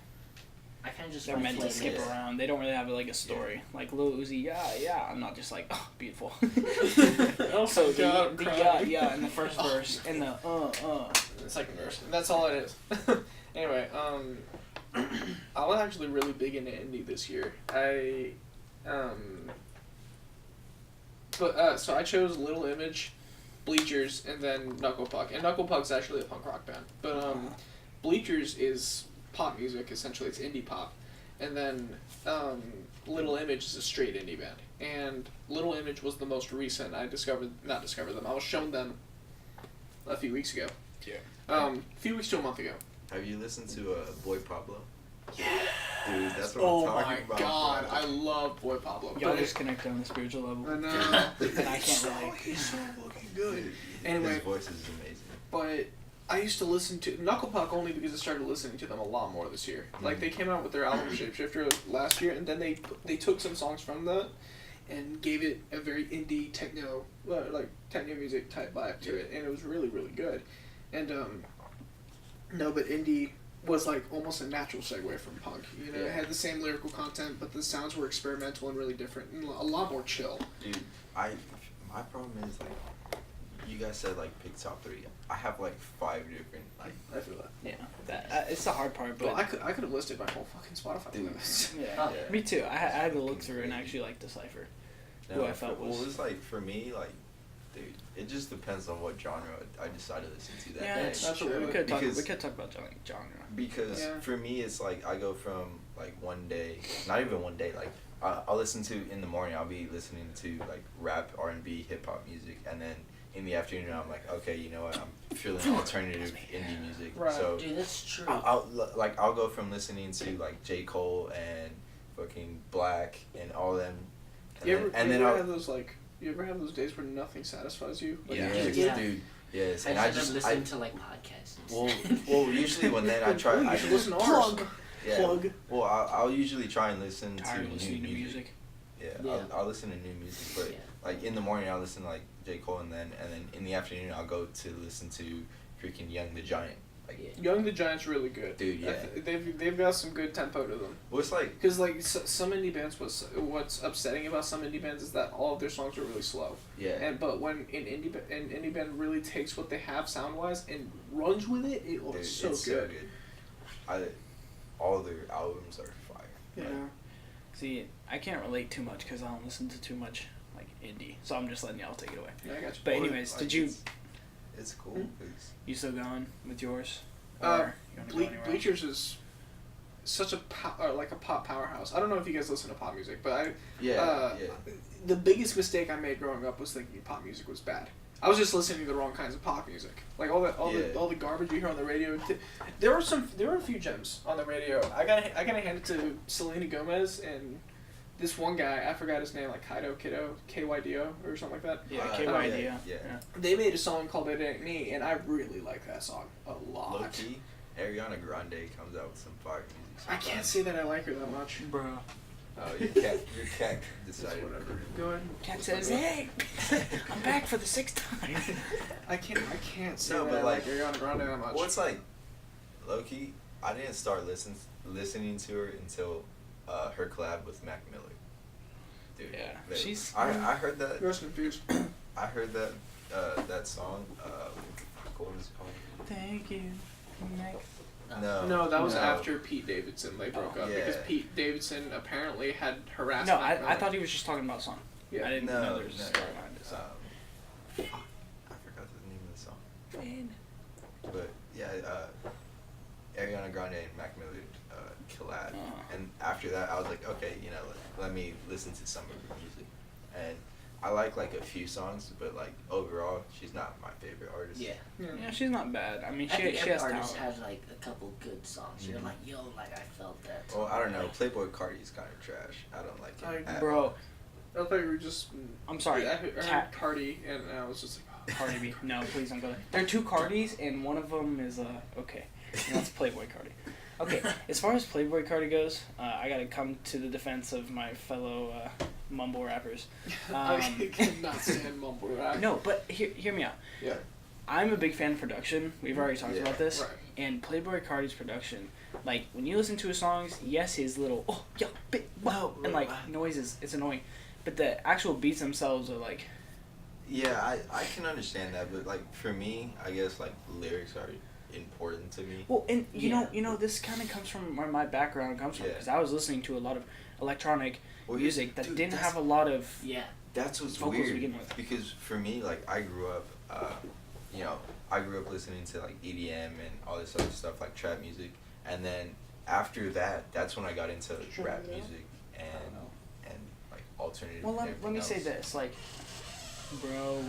Speaker 2: I kind of just
Speaker 3: they're
Speaker 2: like
Speaker 3: meant to
Speaker 2: flavor
Speaker 3: skip
Speaker 2: it.
Speaker 3: around. They don't really have like a story. Like Lil Uzi, yeah. I'm not just like, oh, beautiful.
Speaker 6: Oh
Speaker 3: So
Speaker 6: my God,
Speaker 3: the
Speaker 6: I'm
Speaker 3: yeah,
Speaker 6: crying.
Speaker 3: yeah, in the first verse, and the
Speaker 6: The second verse. And that's all it is. Anyway, I was actually really big into indie this year. So I chose Little Image, Bleachers, and then Knuckle Puck. And Knuckle Puck's actually a punk rock band. But Bleachers is pop music, essentially. It's indie pop. And then Little Image is a straight indie band. And Little Image was the most recent. I not discovered them. I was shown them a few weeks ago.
Speaker 5: Yeah.
Speaker 6: A few weeks to a month ago.
Speaker 5: Have you listened to Boy Pablo? Yeah. Dude, that's what
Speaker 6: Oh
Speaker 5: I'm
Speaker 6: my
Speaker 5: talking about.
Speaker 6: god,
Speaker 5: bro.
Speaker 6: I love Boy Pablo.
Speaker 3: Y'all
Speaker 6: But
Speaker 3: just connect on a spiritual level.
Speaker 6: I know.
Speaker 3: And I can't relate.
Speaker 6: He's so fucking good.
Speaker 5: Dude,
Speaker 6: Anyway.
Speaker 5: his voice is amazing.
Speaker 6: But I used to listen to Knuckle Puck only because I started listening to them a lot more this year. Like they came out with their album Shapeshifter last year, and then they took some songs from that and gave it a very indie techno, like techno music type vibe to it, and it was really really good. And No, but indie was like almost a natural segue from punk. You know, it
Speaker 5: Yeah.
Speaker 6: had the same lyrical content, but the sounds were experimental and really different, and a lot more chill.
Speaker 5: Dude, my problem is like, you guys said like pick top 3. I have like 5 different like.
Speaker 6: I feel that.
Speaker 3: Yeah, that it's the hard part, but
Speaker 6: Well, I could have listed my whole fucking Spotify
Speaker 5: Dude.
Speaker 6: playlist.
Speaker 3: yeah,
Speaker 5: Yeah.
Speaker 3: me too. I had to look through and actually like decipher who I felt was.
Speaker 5: Well, it's like for me like, dude, it just depends on what genre I decide to listen to that
Speaker 3: Yeah,
Speaker 5: day.
Speaker 3: that's
Speaker 6: That's
Speaker 3: true.
Speaker 6: true.
Speaker 3: We could talk.
Speaker 5: Because-
Speaker 3: We could talk about genre.
Speaker 5: Because
Speaker 6: Yeah.
Speaker 5: for me, it's like I go from like one day, not even one day, like I'll listen to in the morning. I'll be listening to like rap, R&B, hip hop music, and then in the afternoon, I'm like, okay, you know what? I'm feeling alternative indie music.
Speaker 6: Right.
Speaker 5: So
Speaker 2: Dude, that's true.
Speaker 5: I'll go from listening to like J. Cole and fucking Black and all them.
Speaker 6: You ever
Speaker 5: then I'll
Speaker 6: have those like? You ever have those days where nothing satisfies you? Like,
Speaker 5: yeah,
Speaker 6: you
Speaker 2: Yeah.
Speaker 5: dude, yes,
Speaker 2: I
Speaker 5: and
Speaker 2: just end up listening to like podcasts.
Speaker 5: well, usually when then I try,
Speaker 6: Ooh, you
Speaker 5: I
Speaker 6: should listen to ours.
Speaker 5: yeah.
Speaker 6: Plug.
Speaker 5: Well, I'll usually try and listen
Speaker 3: Tired of
Speaker 5: to
Speaker 3: listening
Speaker 5: new
Speaker 3: to
Speaker 5: music.
Speaker 3: music.
Speaker 5: Yeah,
Speaker 2: Yeah.
Speaker 5: I'll listen to new music, but
Speaker 2: Yeah.
Speaker 5: like in the morning I'll listen to like J. Cole, and then in the afternoon I'll go to listen to freaking Young the Giant. Like,
Speaker 2: Yeah.
Speaker 6: Young the Giant's really good.
Speaker 5: Dude, yeah.
Speaker 6: They've got some good tempo to them.
Speaker 5: well, it's like
Speaker 6: Because like some indie bands, what's upsetting about some indie bands is that all of their songs are really slow.
Speaker 5: yeah,
Speaker 6: But when an indie band really takes what they have sound wise and runs with it, it looks
Speaker 5: dude,
Speaker 6: so
Speaker 5: it's
Speaker 6: good.
Speaker 5: all their albums are fire.
Speaker 6: Yeah.
Speaker 3: See, I can't relate too much because I don't listen to too much like indie, so I'm just letting y'all take it away.
Speaker 6: Yeah, I got you.
Speaker 3: But
Speaker 5: Or,
Speaker 3: anyways,
Speaker 5: like,
Speaker 3: did you
Speaker 5: It's cool.
Speaker 6: Hmm?
Speaker 5: 'Cause-
Speaker 3: you still going with yours?
Speaker 6: Uh,
Speaker 3: Or you wanna go anywhere else?
Speaker 6: Bleachers is such a like a pop powerhouse. I don't know if you guys listen to pop music, but
Speaker 5: yeah,
Speaker 6: the biggest mistake I made growing up was thinking pop music was bad. I was just listening to the wrong kinds of pop music, like all the garbage you hear on the radio. There were a few gems on the radio. I gotta hand it to Selena Gomez and this one guy. I forgot his name, like Kiddo, KYDO or something like that.
Speaker 3: Yeah,
Speaker 5: Uh,
Speaker 3: KYD.
Speaker 5: yeah,
Speaker 3: Yeah.
Speaker 5: yeah.
Speaker 6: They made a song called "It Ain't Me," and I really like that song a lot.
Speaker 5: Low key, Ariana Grande comes out with some fire music.
Speaker 6: I can't
Speaker 5: sometimes.
Speaker 6: say that I like her that much.
Speaker 3: Bro.
Speaker 5: Oh, your cat decided.
Speaker 6: Whatever. Go ahead.
Speaker 3: Cat says, "Hey, I'm back for the 6th time."
Speaker 6: I can't say
Speaker 5: No,
Speaker 6: that
Speaker 5: but
Speaker 6: I like
Speaker 5: like-
Speaker 6: Ariana Grande that much.
Speaker 5: Well, it's like, low key, I didn't start listening to her until her collab with Mac Miller. Dude,
Speaker 3: Yeah,
Speaker 5: that-
Speaker 3: she's-
Speaker 5: I heard that.
Speaker 6: Rest in peace.
Speaker 5: I heard that that song. What was it called?
Speaker 3: Thank you. Next.
Speaker 6: No, that was
Speaker 5: no.
Speaker 6: after Pete Davidson. They broke up because
Speaker 5: Yeah.
Speaker 6: Pete Davidson apparently had harassed.
Speaker 3: No,
Speaker 6: Mac
Speaker 3: I
Speaker 6: Miller.
Speaker 3: thought he was just talking about a song.
Speaker 6: Yeah.
Speaker 3: I didn't know
Speaker 5: No,
Speaker 3: there was a
Speaker 5: no.
Speaker 3: story behind it. So.
Speaker 5: I forgot the name of the song. But yeah, Ariana Grande and Mac Miller collab, and after that, I was like, okay, you know, let me listen to some of her music, and I like a few songs, but like overall, she's not my favorite artist.
Speaker 2: Yeah.
Speaker 3: Yeah, she's not bad. I mean,
Speaker 2: I think
Speaker 3: she
Speaker 2: every
Speaker 3: has
Speaker 2: artist
Speaker 3: talent.
Speaker 2: has like a couple good songs. You're
Speaker 5: Mhm.
Speaker 2: like, yo, like I felt that.
Speaker 5: Well, I don't know. Playboy Cardi's kind of trash. I don't like it. at
Speaker 3: Bro,
Speaker 5: all.
Speaker 6: I thought you were just.
Speaker 3: I'm sorry.
Speaker 6: I heard
Speaker 3: Cat
Speaker 6: Cardi, and I was just like,
Speaker 3: Cardi B. No, please don't go there. There are 2 Cardis, and one of them is okay. And that's Playboy Cardi. Okay, as far as Playboy Cardi goes, I gotta come to the defense of my fellow mumble rappers.
Speaker 6: I cannot stand mumble rap.
Speaker 3: No, but hear me out.
Speaker 6: Yeah.
Speaker 3: I'm a big fan of production. We've already talked
Speaker 5: Yeah.
Speaker 3: about this.
Speaker 6: Right.
Speaker 3: And Playboy Cardi's production, like when you listen to his songs, yes, his little wow and like noises, it's annoying. But the actual beats themselves are like,
Speaker 5: Yeah, I can understand that, but like for me, I guess like lyrics are important to me.
Speaker 3: well, and
Speaker 2: Yeah.
Speaker 3: you know, this kind of comes from where my background comes from
Speaker 5: Yeah.
Speaker 3: because I was listening to a lot of electronic
Speaker 5: Well,
Speaker 3: music that
Speaker 5: dude,
Speaker 3: didn't
Speaker 5: that's-
Speaker 3: have a lot of.
Speaker 2: Yeah.
Speaker 5: That's what's
Speaker 3: vocals to
Speaker 5: weird
Speaker 3: begin with.
Speaker 5: because for me, like I grew up, you know, I grew up listening to like EDM and all this other stuff like trap music, and then after that, that's when I got into rap music and like alternative.
Speaker 3: Well,
Speaker 5: and
Speaker 3: let me
Speaker 5: everything
Speaker 3: say
Speaker 5: else.
Speaker 3: this, like, bro.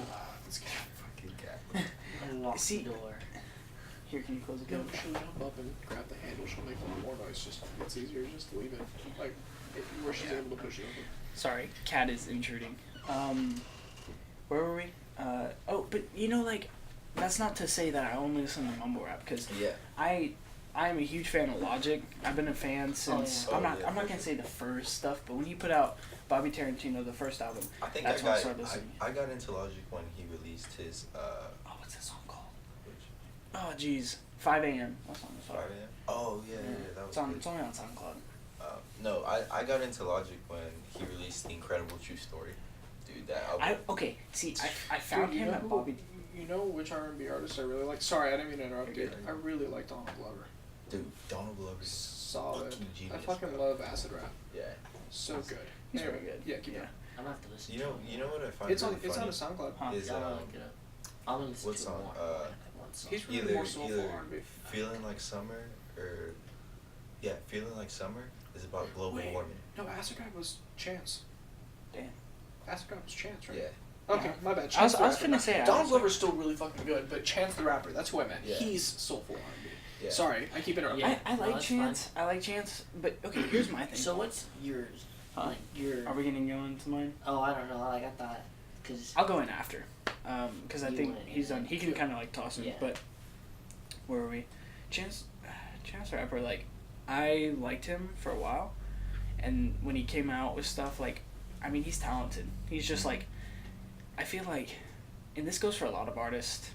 Speaker 5: This guy fucking cat.
Speaker 2: I locked
Speaker 3: See-
Speaker 2: the door.
Speaker 3: Here, can you close the
Speaker 6: No,
Speaker 3: door?
Speaker 6: she'll jump up and grab the handle. She'll make more noise. Just it's easier just to leave it like where she's able to push it open.
Speaker 3: Sorry, cat is intruding. Where were we? Oh, but you know, like, that's not to say that I only listen to mumble rap because
Speaker 5: Yeah.
Speaker 3: I am a huge fan of Logic. I've been a fan since
Speaker 5: yeah.
Speaker 3: I'm not
Speaker 5: Oh, yeah,
Speaker 3: I'm not
Speaker 5: for
Speaker 3: gonna
Speaker 5: sure.
Speaker 3: say the first stuff, but when he put out Bobby Tarantino, the first album,
Speaker 5: I think
Speaker 3: that's
Speaker 5: I
Speaker 3: when I
Speaker 5: got
Speaker 3: started listening.
Speaker 5: I got into Logic when he released his
Speaker 3: Oh, what's that song called?
Speaker 5: which,
Speaker 3: Oh, jeez, 5 a.m. That song was
Speaker 5: 5
Speaker 3: fire.
Speaker 5: a.m. Oh yeah, that was
Speaker 3: It's on.
Speaker 5: good.
Speaker 3: It's only on SoundCloud.
Speaker 5: No, I got into Logic when he released The Incredible True Story. Dude, that album.
Speaker 3: See, I found him at Bobby.
Speaker 6: You know which R&B artist I really like? Sorry, I didn't mean to interrupt you.
Speaker 5: Okay.
Speaker 6: I really like Donald Glover.
Speaker 5: Dude, Donald Glover's
Speaker 6: Solid.
Speaker 5: fucking genius.
Speaker 6: I fucking
Speaker 5: bro.
Speaker 6: love acid rap.
Speaker 5: Yeah.
Speaker 6: So good.
Speaker 3: He's
Speaker 6: Anyway,
Speaker 3: very good.
Speaker 6: Yeah, keep
Speaker 3: Yeah.
Speaker 6: going.
Speaker 2: I'm gonna have to listen.
Speaker 5: You
Speaker 2: to
Speaker 5: know what I find
Speaker 6: It's
Speaker 5: really
Speaker 6: on. It's on
Speaker 5: funny
Speaker 6: a SoundCloud.
Speaker 3: Huh.
Speaker 5: is
Speaker 2: Yeah, I'm gonna look it up. I'm gonna listen
Speaker 5: what
Speaker 2: to
Speaker 5: song?
Speaker 2: it more. One song.
Speaker 6: He's really
Speaker 5: either
Speaker 6: more soulful
Speaker 5: either
Speaker 6: R&B.
Speaker 5: Feeling Like Summer or Feeling Like Summer is about global
Speaker 6: Wait.
Speaker 5: warming.
Speaker 6: No, acid rap was Chance.
Speaker 3: Damn.
Speaker 6: Acid rap was Chance, right?
Speaker 5: Yeah.
Speaker 6: Okay,
Speaker 3: Yeah.
Speaker 6: my bad.
Speaker 3: I was
Speaker 6: Chance the rapper.
Speaker 3: finna say
Speaker 6: Donald
Speaker 3: Acid.
Speaker 6: Glover's still really fucking good, but Chance the rapper, that's who I meant.
Speaker 5: Yeah.
Speaker 6: He's soulful R&B.
Speaker 5: Yeah.
Speaker 6: Sorry, I keep interrupting.
Speaker 2: Yeah.
Speaker 3: I
Speaker 2: No,
Speaker 3: like
Speaker 2: that's
Speaker 3: Chance. I like Chance. But okay, here's my thing.
Speaker 2: So what's yours?
Speaker 3: Huh?
Speaker 2: Like your.
Speaker 3: Are we gonna go into mine?
Speaker 2: Oh, I don't know. Like I thought, cause.
Speaker 3: I'll go in after, because I
Speaker 2: You
Speaker 3: think
Speaker 2: went in.
Speaker 3: he's done. He can kind of like toss him.
Speaker 2: Yeah.
Speaker 3: But where were we? Chance the Rapper. Like, I liked him for a while, and when he came out with stuff, like, I mean, he's talented. He's just like, I feel like, and this goes for a lot of artists.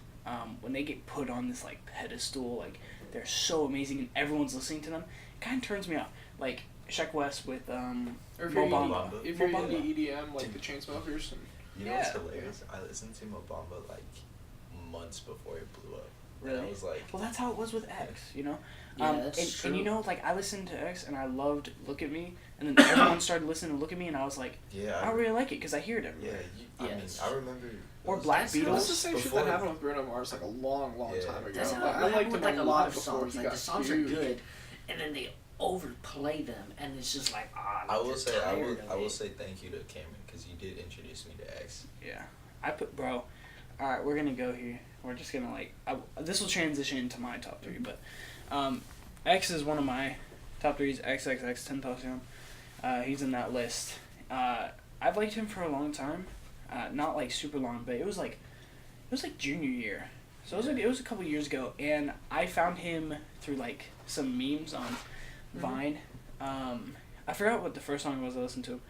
Speaker 3: When they get put on this like pedestal, like they're so amazing and everyone's listening to them, it kind of turns me off. Like Sheck West with
Speaker 6: Or if
Speaker 3: Mo
Speaker 6: you're,
Speaker 3: Bamba.
Speaker 6: if you're
Speaker 3: Mo
Speaker 6: into
Speaker 3: Bamba.
Speaker 6: EDM, like the Chainsmokers, and
Speaker 5: You know what's
Speaker 3: Yeah.
Speaker 5: hilarious? I listened to Mobamba like months before it blew up.
Speaker 3: Really?
Speaker 5: And I was like,
Speaker 3: Well, that's how it was with X, you know?
Speaker 2: Yeah, that's
Speaker 3: and you
Speaker 2: true.
Speaker 3: know, like, I listened to X and I loved Look at Me, and then everyone started listening to Look at Me, and I was like,
Speaker 5: yeah,
Speaker 3: I really like it because I hear it everywhere.
Speaker 5: I mean,
Speaker 2: Yes.
Speaker 5: I remember.
Speaker 3: Or
Speaker 5: those-
Speaker 3: Black
Speaker 2: That's
Speaker 6: It
Speaker 3: Beatles.
Speaker 6: was the same shit
Speaker 5: Before-
Speaker 6: that happened with Bruno Mars like a long
Speaker 5: Yeah.
Speaker 6: time ago.
Speaker 2: That's how
Speaker 6: But
Speaker 2: it
Speaker 6: I
Speaker 2: happened
Speaker 6: liked
Speaker 2: with
Speaker 6: him
Speaker 2: like
Speaker 6: a
Speaker 2: a
Speaker 6: lot
Speaker 2: lot of
Speaker 6: before
Speaker 2: songs.
Speaker 6: he
Speaker 2: Like
Speaker 6: got
Speaker 2: the songs
Speaker 6: huge.
Speaker 2: are good, and then they overplay them, and it's just like
Speaker 5: I will say, I will
Speaker 2: it.
Speaker 5: say thank you to Cameron because you did introduce me to X.
Speaker 3: Yeah. Bro, alright, we're gonna go here. We're just gonna, like, this will transition into my top 3, but, X is one of my top 3s, XXX Tentacion. He's in that list. I've liked him for a long time. Not like super long, but it was like junior year. So it was a couple years ago, and I found him through like some memes on Vine. I forgot what the first song was I listened to,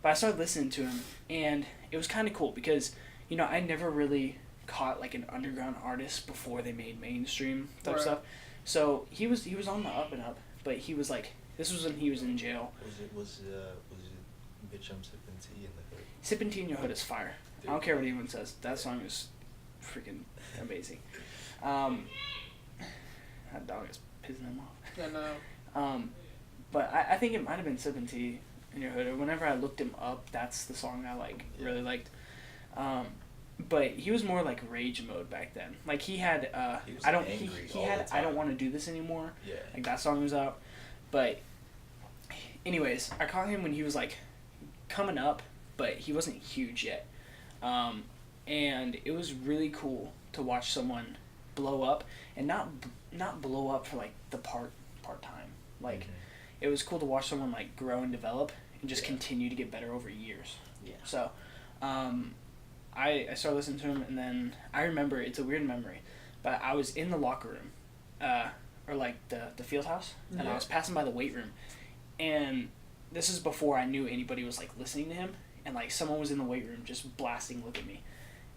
Speaker 3: but I started listening to him, and it was kind of cool because, you know, I never really caught like an underground artist before they made mainstream type
Speaker 6: Right.
Speaker 3: stuff. So he was on the up and up, but he was like, this was when he was in jail.
Speaker 5: Was it Bitch I'm Sipping Tea in the Hood?
Speaker 3: Sippin' Tea in Your Hood is fire. I don't care what anyone says. That song is freaking amazing. That dog is pissing him off.
Speaker 6: And
Speaker 3: But I think it might have been Sippin' Tea in Your Hood. Or whenever I looked him up, that's the song I really liked. But he was more like rage mode back then. Like he had
Speaker 5: He was
Speaker 3: I don't
Speaker 5: angry
Speaker 3: he
Speaker 5: all
Speaker 3: had
Speaker 5: the
Speaker 3: I don't
Speaker 5: time.
Speaker 3: want to do this anymore.
Speaker 5: Yeah.
Speaker 3: Like that song was out. But anyways, I caught him when he was like coming up, but he wasn't huge yet. And it was really cool to watch someone blow up and not blow up for like the part time. Like it was cool to watch someone like grow and develop and just
Speaker 5: Yeah.
Speaker 3: continue to get better over years.
Speaker 2: Yeah.
Speaker 3: So, I started listening to him, and then I remember, it's a weird memory, but I was in the locker room, or like the field house, and I
Speaker 5: Yeah.
Speaker 3: was passing by the weight room, and this is before I knew anybody was like listening to him, and like someone was in the weight room just blasting Look at Me,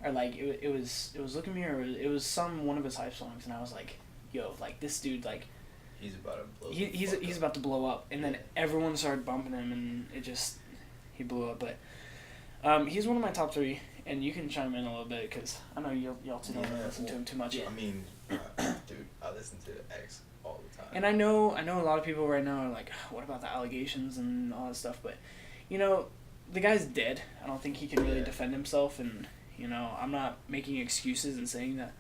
Speaker 3: or like it was Look at Me, or it was one of his hype songs, and I was like, yo, like this dude, like
Speaker 5: He's about to blow.
Speaker 3: he's about to blow up, and then
Speaker 5: Yeah.
Speaker 3: everyone started bumping him, and he blew up. But he's one of my top 3, and you can chime in a little bit because I know y'all two don't listen to him too much.
Speaker 5: I mean, dude, I listen to X all the time.
Speaker 3: And I know a lot of people right now are like, what about the allegations and all that stuff? But you know, the guy's dead. I don't think he can really
Speaker 5: Yeah.
Speaker 3: defend himself, and you know, I'm not making excuses and saying that,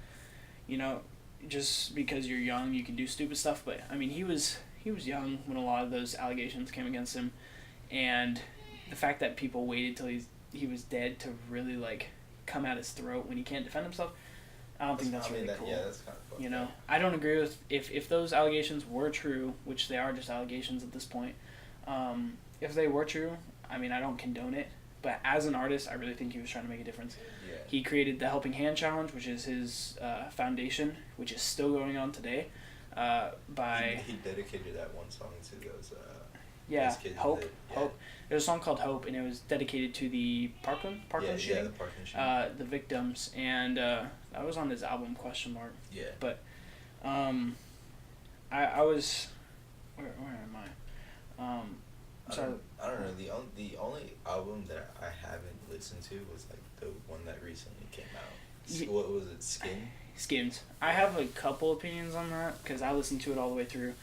Speaker 3: you know, just because you're young you can do stupid stuff. But I mean, he was young when a lot of those allegations came against him, and the fact that people waited till he was dead to really like come at his throat when he can't defend himself, I don't think that's really cool.
Speaker 5: Yeah, that's kind of fucked
Speaker 3: You know,
Speaker 5: up.
Speaker 3: I don't agree with if those allegations were true, which they are just allegations at this point. If they were true, I mean, I don't condone it. But as an artist, I really think he was trying to make a difference.
Speaker 5: Yeah.
Speaker 3: He created the Helping Hand Challenge, which is his foundation, which is still going on today. By
Speaker 5: He dedicated that one song to those.
Speaker 3: yeah,
Speaker 5: those kids
Speaker 3: Hope.
Speaker 5: that- yeah.
Speaker 3: Hope. There's a song called Hope, and it was dedicated to the Parkland
Speaker 5: Yeah,
Speaker 3: shooting.
Speaker 5: the Parkland shooting.
Speaker 3: The victims, and that was on his album ?
Speaker 5: Yeah.
Speaker 3: But I was, where am I? Sorry.
Speaker 5: I don't know. The only album that I haven't listened to was like the one that recently came out. What was it?
Speaker 3: Skins. I have a couple opinions on that because I listened to it all the way through.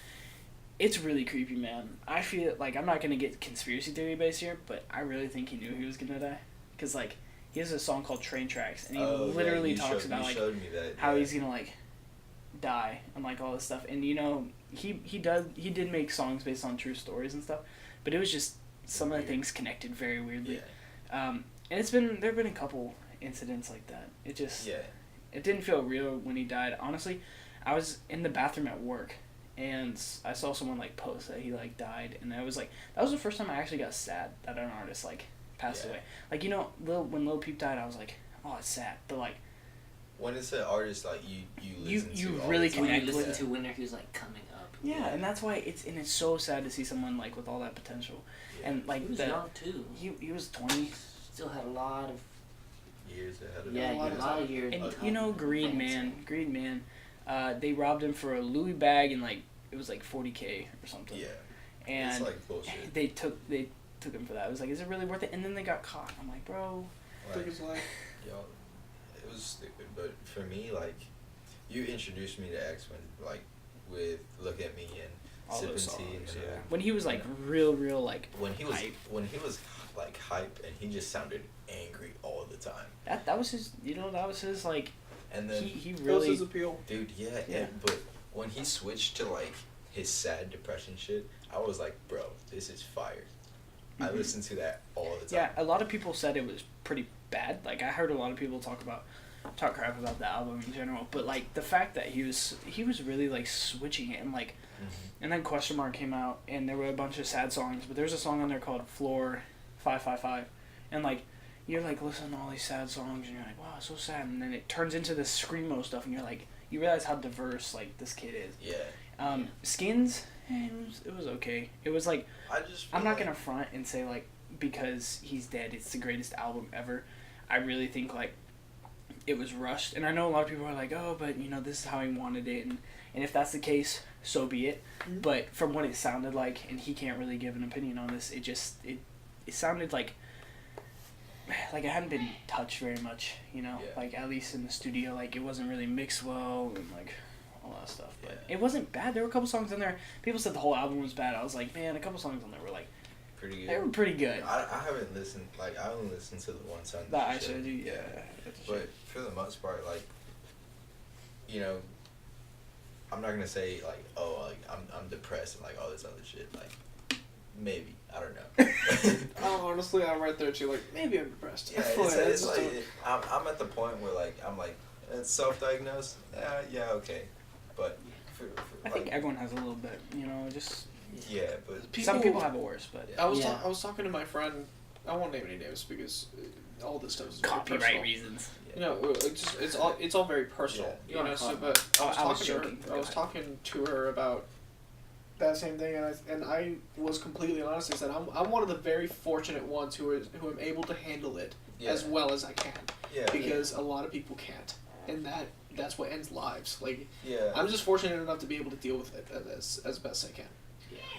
Speaker 3: It's really creepy, man. I feel like I'm not gonna get conspiracy theory based here, but I really think he knew he was gonna die, because like he has a song called Train Tracks, and he literally talks about like how he's gonna like die and like all this stuff. And you know he did make songs based on true stories and stuff, but it was just some of the things connected very weirdly.
Speaker 5: Yeah.
Speaker 3: And there've been a couple incidents like that. It just it didn't feel real when he died. Honestly, I was in the bathroom at work, and I saw someone like post that he like died, and I was like, that was the first time I actually got sad that an artist like passed away. Like, you know, when Lil Peep died, I was like, oh, it's sad, but like
Speaker 5: when it's an artist like you listen to
Speaker 3: you
Speaker 5: all
Speaker 3: really
Speaker 5: the time.
Speaker 2: When you
Speaker 3: connect
Speaker 2: listen to when he was like coming up.
Speaker 3: Yeah, and that's why it's so sad to see someone like with all that potential, and like
Speaker 2: he was young too.
Speaker 3: He was 20.
Speaker 2: Still had a lot of
Speaker 5: years ahead of
Speaker 2: a lot of years.
Speaker 3: And you know, Greed Man, they robbed him for a Louis bag, and like it was like $40K or something.
Speaker 5: Yeah.
Speaker 3: And
Speaker 5: it's like bullshit.
Speaker 3: they took him for that. It was like, is it really worth it? And then they got caught. I'm like, bro.
Speaker 5: Like, yo, it was stupid. But for me, like, you introduced me to X with Look at Me and
Speaker 3: All
Speaker 5: Sip
Speaker 3: those
Speaker 5: and Tea.
Speaker 3: songs,
Speaker 5: And
Speaker 3: yeah. When he was like real like
Speaker 5: when he was
Speaker 3: hype.
Speaker 5: like hype, and he just sounded angry all the time.
Speaker 3: That was his, that was his like.
Speaker 5: And then
Speaker 3: he
Speaker 6: That
Speaker 3: really
Speaker 6: was his appeal.
Speaker 5: Dude, yeah. But when he switched to like his sad depression shit, I was like, bro, this is fire. I listened to that all the time.
Speaker 3: Yeah, a lot of people said it was pretty bad. Like, I heard a lot of people talk crap about the album in general, but like the fact that he was really like switching it, and like and then Question Mark came out, and there were a bunch of sad songs, but there's a song on there called Floor 555, and like you're like listening to all these sad songs, and you're like, wow, it's so sad, and then it turns into this screamo stuff, and you're like, you realize how diverse like this kid is.
Speaker 5: Yeah.
Speaker 3: Skins, it was okay. It was like, I'm not gonna front and say like because he's dead it's the greatest album ever. I really think like it was rushed, and I know a lot of people are like, oh, but this is how he wanted it, and if that's the case, so be it. But from what it sounded like, and he can't really give an opinion on this, it sounded like it hadn't been touched very much, like at least in the studio, like it wasn't really mixed well, and like all that stuff. But it wasn't bad. There were a couple songs in there. People said the whole album was bad. I was like, man, a couple songs on there were like
Speaker 5: pretty good.
Speaker 3: They were pretty good.
Speaker 5: I haven't listened. Like, I only listened to the one song.
Speaker 3: That I showed you. Yeah.
Speaker 5: But for the most part, like, I'm not gonna say like, oh, like I'm depressed and like all this other shit. Like, maybe, I don't know.
Speaker 6: Honestly, I'm right there too. Like, maybe I'm depressed.
Speaker 5: Yeah, it's like I'm at the point where like I'm like, it's self-diagnosed. Yeah, okay, but
Speaker 3: I think everyone has a little bit, just.
Speaker 5: Yeah, but
Speaker 3: some people have it worse. But
Speaker 6: I was talking to my friend. I won't name any names because all this stuff is very
Speaker 3: copyright
Speaker 6: personal.
Speaker 3: Reasons.
Speaker 6: It's all very personal.
Speaker 5: Yeah.
Speaker 6: But I was talking to her about that same thing, and I was completely honest and said I'm one of the very fortunate ones who am able to handle it as well as I can.
Speaker 5: Yeah.
Speaker 6: Because a lot of people can't, and that's what ends lives. Like,
Speaker 5: I'm
Speaker 6: just fortunate enough to be able to deal with it as best I can.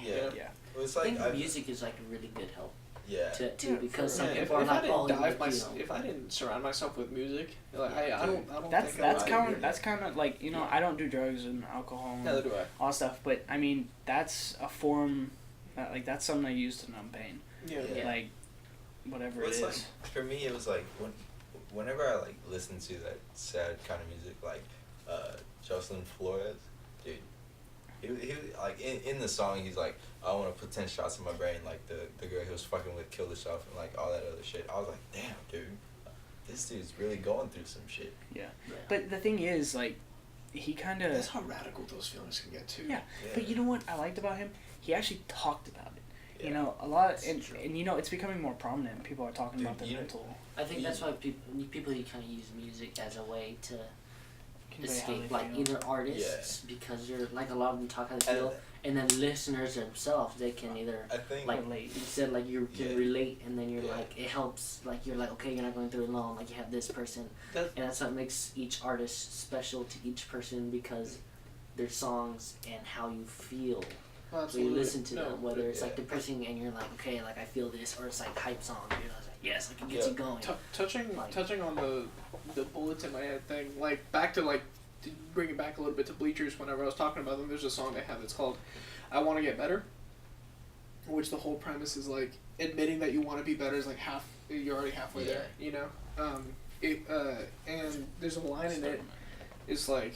Speaker 5: Yeah.
Speaker 2: Well, it's like, I think music is like a really good help.
Speaker 5: Yeah.
Speaker 2: Because some
Speaker 6: if
Speaker 2: people are not
Speaker 6: if I didn't surround myself with music, like I don't.
Speaker 3: That's kind of like I don't do drugs and alcohol.
Speaker 6: Neither do I.
Speaker 3: All stuff, but I mean that's a form, that's something I use to numb pain.
Speaker 6: Yeah.
Speaker 3: Like, whatever it is.
Speaker 5: Like, for me, it was like whenever I like listen to that sad kind of music, like Jocelyn Flores, dude. He like in the song he's like, I want to put 10 shots in my brain, like the girl he was fucking with killed herself and like all that other shit. I was like, damn, dude, this dude's really going through some shit.
Speaker 3: Yeah. But the thing is, like, he kind of.
Speaker 6: That's how radical those feelings can get too.
Speaker 3: Yeah. But you know what I liked about him? He actually talked about it. A lot, and it's becoming more prominent. People are talking about the mental.
Speaker 2: I think that's why people kind of use music as a way to escape, like,
Speaker 3: feel.
Speaker 2: Either artists because they're like a lot of them talk how they feel, and then listeners themselves, they can either
Speaker 3: relate.
Speaker 2: Instead, like, you can relate, and then you're like, it helps, like, you're like, okay, you're not going through it alone, like, you have this person, and that's what makes each artist special to each person, because their songs and how you feel when
Speaker 6: Absolutely.
Speaker 2: you listen to
Speaker 6: No,
Speaker 2: them. Whether it's like
Speaker 5: yeah.
Speaker 2: depressing and you're like, okay, like I feel this, or it's like hype song. You're like, yes, like it gets
Speaker 5: Yeah.
Speaker 2: you going.
Speaker 6: Touching on the bullets in my head thing, like back to like to bring it back a little bit to Bleachers. Whenever I was talking about them, there's a song they have that's called "I Want to Get Better," which the whole premise is like admitting that you want to be better is like you're already halfway
Speaker 5: Yeah.
Speaker 6: there, you know. And there's a line in it. It's like,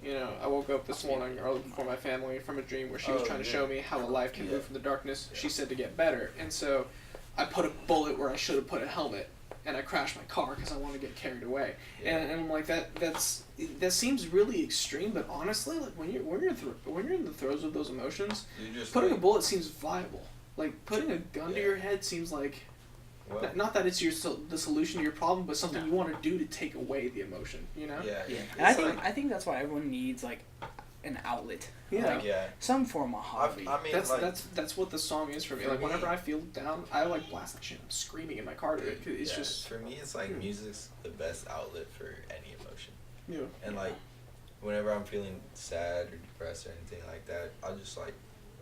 Speaker 6: you know, I woke up this morning early before my family from a dream where she was trying to show me how a life can move from the darkness. She said to get better, and so I put a bullet where I should have put a helmet, and I crashed my car because I want to get carried away.
Speaker 5: Yeah.
Speaker 6: And I'm like that seems really extreme, but honestly, like when you're in the throes of those emotions,
Speaker 5: You just
Speaker 6: putting
Speaker 5: like,
Speaker 6: a bullet seems viable. Like putting a gun to
Speaker 5: Yeah.
Speaker 6: your head seems like
Speaker 5: well,
Speaker 6: not that it's the solution to your problem, but something you want to do to take away the emotion. You know?
Speaker 5: yeah.
Speaker 2: Yeah.
Speaker 3: And
Speaker 5: It's
Speaker 3: I think that's why everyone needs like an outlet,
Speaker 6: Yeah.
Speaker 5: Like, yeah.
Speaker 3: some form of hobby.
Speaker 5: I mean,
Speaker 6: That's
Speaker 5: like,
Speaker 6: that's what the song is for me.
Speaker 5: For
Speaker 6: Like whenever
Speaker 5: me-
Speaker 6: I feel down, I like blast that shit. I'm screaming in my car to it. 'Cause it's
Speaker 5: yeah,
Speaker 6: just
Speaker 5: for me, it's like music's the best outlet for any emotion.
Speaker 6: you know.
Speaker 5: And like, whenever I'm feeling sad or depressed or anything like that, I'll just like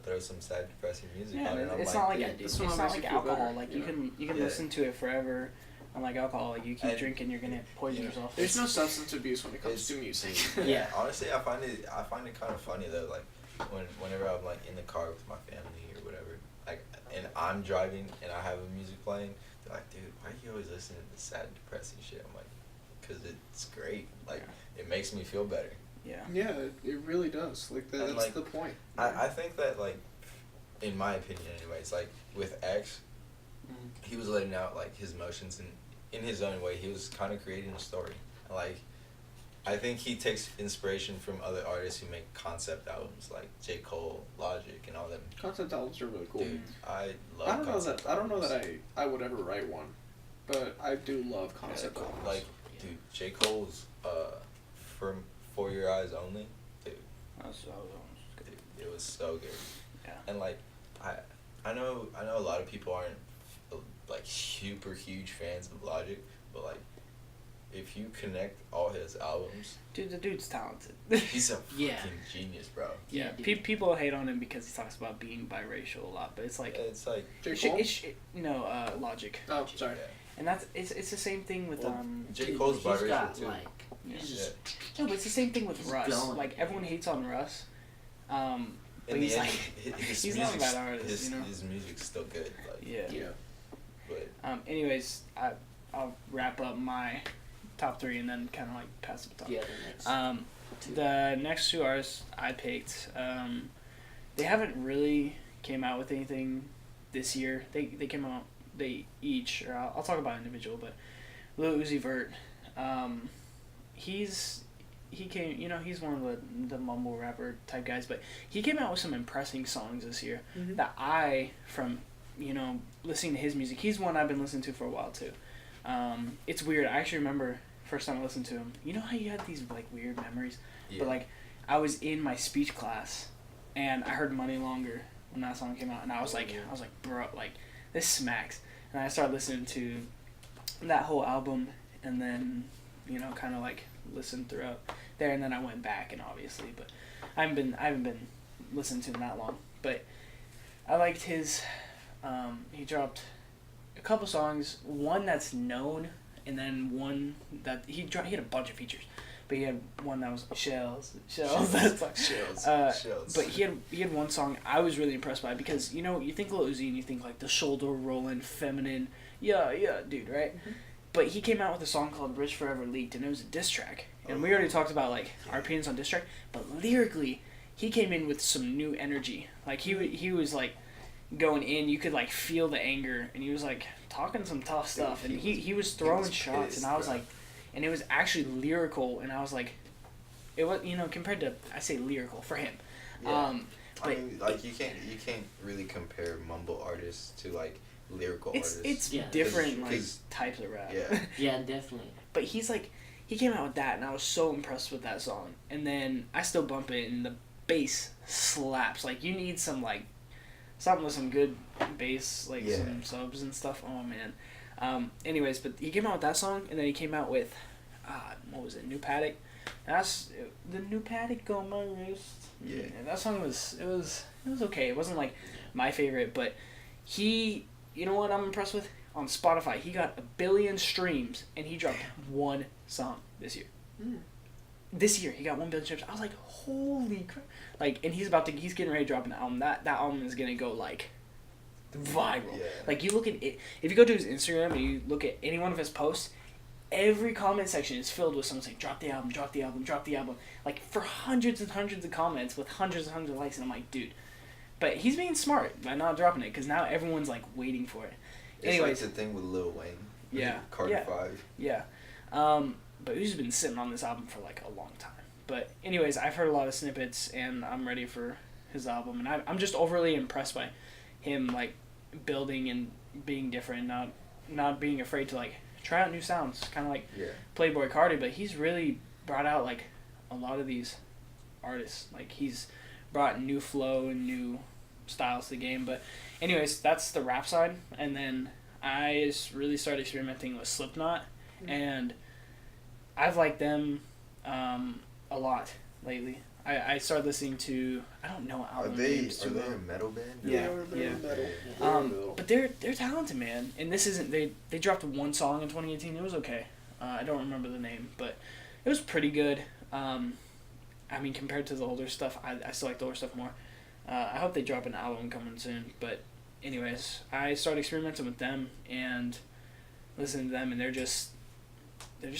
Speaker 5: throw some sad, depressing music
Speaker 3: Yeah,
Speaker 5: on, and I'm
Speaker 3: it's
Speaker 5: like,
Speaker 3: not like
Speaker 2: yeah,
Speaker 3: it's
Speaker 2: dude.
Speaker 6: This
Speaker 3: not
Speaker 6: one
Speaker 3: like
Speaker 6: makes you feel
Speaker 3: alcohol.
Speaker 6: better,
Speaker 3: Like
Speaker 6: you
Speaker 3: you
Speaker 6: know?
Speaker 3: can
Speaker 5: Yeah.
Speaker 3: listen to it forever. Unlike alcohol, like you keep
Speaker 5: And-
Speaker 3: drinking, you're gonna poison
Speaker 5: Yeah.
Speaker 3: yourself.
Speaker 6: There's no substance abuse when it comes
Speaker 5: It's-
Speaker 6: to music.
Speaker 2: Yeah.
Speaker 5: Honestly, I find it kind of funny though. Like whenever I'm like in the car with my family or whatever, like, and I'm driving and I have a music playing, they're like, dude, why are you always listening to this sad, depressing shit? I'm like, because it's great. Like, it makes me feel better.
Speaker 3: Yeah.
Speaker 6: Yeah, it really does. Like that's
Speaker 5: And, like,
Speaker 6: the point.
Speaker 5: I think that, like, in my opinion anyways, like with X, he was letting out like his emotions in his own way. He was kind of creating a story. Like, I think he takes inspiration from other artists who make concept albums like J. Cole, Logic, and all them.
Speaker 6: Concept albums are really cool.
Speaker 5: Dude, I love.
Speaker 6: I don't know
Speaker 5: concept albums.
Speaker 6: I would ever write one, but I do love concept
Speaker 5: Yeah,
Speaker 6: albums.
Speaker 5: like, dude, J. Cole's from For Your Eyes Only, dude, dude, it was so good.
Speaker 3: Yeah.
Speaker 5: And like, I know a lot of people aren't like super huge fans of Logic, but like, if you connect all his albums,
Speaker 3: Dude, the dude's talented.
Speaker 5: he's a fucking
Speaker 2: Yeah.
Speaker 5: genius, bro.
Speaker 3: Yeah,
Speaker 2: dude.
Speaker 3: people hate on him because he talks about being biracial a lot, but it's like
Speaker 5: It's like,
Speaker 6: J.
Speaker 3: it should,
Speaker 6: Cole?
Speaker 3: Logic,
Speaker 6: Oh, sorry.
Speaker 5: yeah.
Speaker 3: and it's the same thing with
Speaker 5: Well, J.
Speaker 2: Dude,
Speaker 5: Cole's
Speaker 2: he's
Speaker 5: biracial
Speaker 2: got,
Speaker 5: too.
Speaker 2: like,
Speaker 3: Yeah.
Speaker 2: he's just,
Speaker 3: no, but it's the same thing with
Speaker 2: He's
Speaker 3: Russ.
Speaker 2: going,
Speaker 3: Like everyone
Speaker 2: yeah.
Speaker 3: hates on Russ, but
Speaker 5: In the
Speaker 3: he's
Speaker 5: end,
Speaker 3: like
Speaker 5: his
Speaker 3: he's not a
Speaker 5: music's-
Speaker 3: bad artist,
Speaker 5: his,
Speaker 3: you know?
Speaker 5: his music's still good. Like,
Speaker 3: yeah.
Speaker 6: Yeah.
Speaker 5: but
Speaker 3: Anyways, I'll wrap up my top three and then kind of like pass the baton.
Speaker 2: yeah, the next two.
Speaker 3: The next two artists I picked, they haven't really came out with anything this year. They came out, they each, or I'll talk about individual, but Lil Uzi Vert, he came, you know, he's one of the mumble rapper type guys, but he came out with some impressive songs this year
Speaker 6: Mhm.
Speaker 3: that from, you know, listening to his music, he's one I've been listening to for a while too. It's weird. I actually remember first time I listened to him. You know how you had these like weird memories?
Speaker 5: yeah.
Speaker 3: But like, I was in my speech class, and I heard "Money Longer" when that song came out, and I was like, bro, like, this smacks. And I started listening to that whole album, and then, you know, kind of like listened throughout there, and then I went back, and obviously, but I haven't been listening to him that long. But I liked his. He dropped a couple songs, one that's known, and then one that he had a bunch of features, but he had one that was shells. That's like,
Speaker 5: Shells.
Speaker 3: but he had one song I was really impressed by, because you know, you think Lil Uzi and you think like the shoulder rolling feminine yeah dude, right?
Speaker 6: Mhm.
Speaker 3: But he came out with a song called Rich Forever Leaked, and it was a diss track, and we already talked about like our opinions on diss track, but lyrically he came in with some new energy. Like he was like going in, you could like feel the anger, and he was like talking some tough stuff, and he was throwing shots,
Speaker 5: pissed,
Speaker 3: and I was
Speaker 5: bro.
Speaker 3: like, and it was actually lyrical, and I was like, it was, you know, compared to, I say lyrical for him.
Speaker 5: Yeah. I
Speaker 3: but
Speaker 5: mean, like, you can't really compare mumble artists to like lyrical
Speaker 3: it's
Speaker 5: artists.
Speaker 2: Yeah.
Speaker 3: different like
Speaker 5: 'Cause-
Speaker 3: types of rap.
Speaker 5: Yeah.
Speaker 2: Yeah, definitely.
Speaker 3: But he's like, he came out with that, and I was so impressed with that song. And then I still bump it, and the bass slaps. Like, you need some like something with some good bass, like
Speaker 5: Yeah.
Speaker 3: some subs and stuff. Oh man. Anyways, but he came out with that song, and then he came out with, what was it, New Paddock, That's the new paddock on my wrist.
Speaker 5: Yeah.
Speaker 3: And that song was okay. It wasn't like my favorite, but you know what I'm impressed with? On Spotify, he got 1 billion streams, and he dropped one song this year. This year, he got 1 billion streams. I was like, holy crap! Like, and he's getting ready to drop an album. That album is gonna go like viral.
Speaker 5: Yeah.
Speaker 3: Like, you look at it, if you go to his Instagram and you look at any one of his posts, every comment section is filled with someone saying, drop the album, drop the album, drop the album. Like, for hundreds and hundreds of comments with hundreds and hundreds of likes, and I'm like, dude. But he's being smart by not dropping it, because now everyone's, like, waiting for it.
Speaker 5: It's
Speaker 3: Anyways,
Speaker 5: like the thing with Lil Wayne.
Speaker 3: Yeah.
Speaker 5: Carter 5.
Speaker 3: Yeah. But he's been sitting on this album for, like, a long time. But anyways, I've heard a lot of snippets, and I'm ready for his album. And I'm just overly impressed by him, like, building and being different, not being afraid to, like, try out new sounds, kind of like Playboy Carti. But he's really brought out, like, a lot of these artists. Like, he's brought new flow and new styles to the game. But anyways, that's the rap side. And then I just really started experimenting with Slipknot, and I've liked them a lot lately. I started listening to, I don't know album names too well.
Speaker 5: Are they a metal band?
Speaker 3: Yeah.
Speaker 6: Metal.
Speaker 3: But they're talented, man. And this isn't, they dropped one song in 2018. It was okay. I don't remember the name, but it was pretty good. I mean, compared to the older stuff, I still like the older stuff more. I hope they drop an album coming soon. But anyways, I started experimenting with them and listening to them, and they're just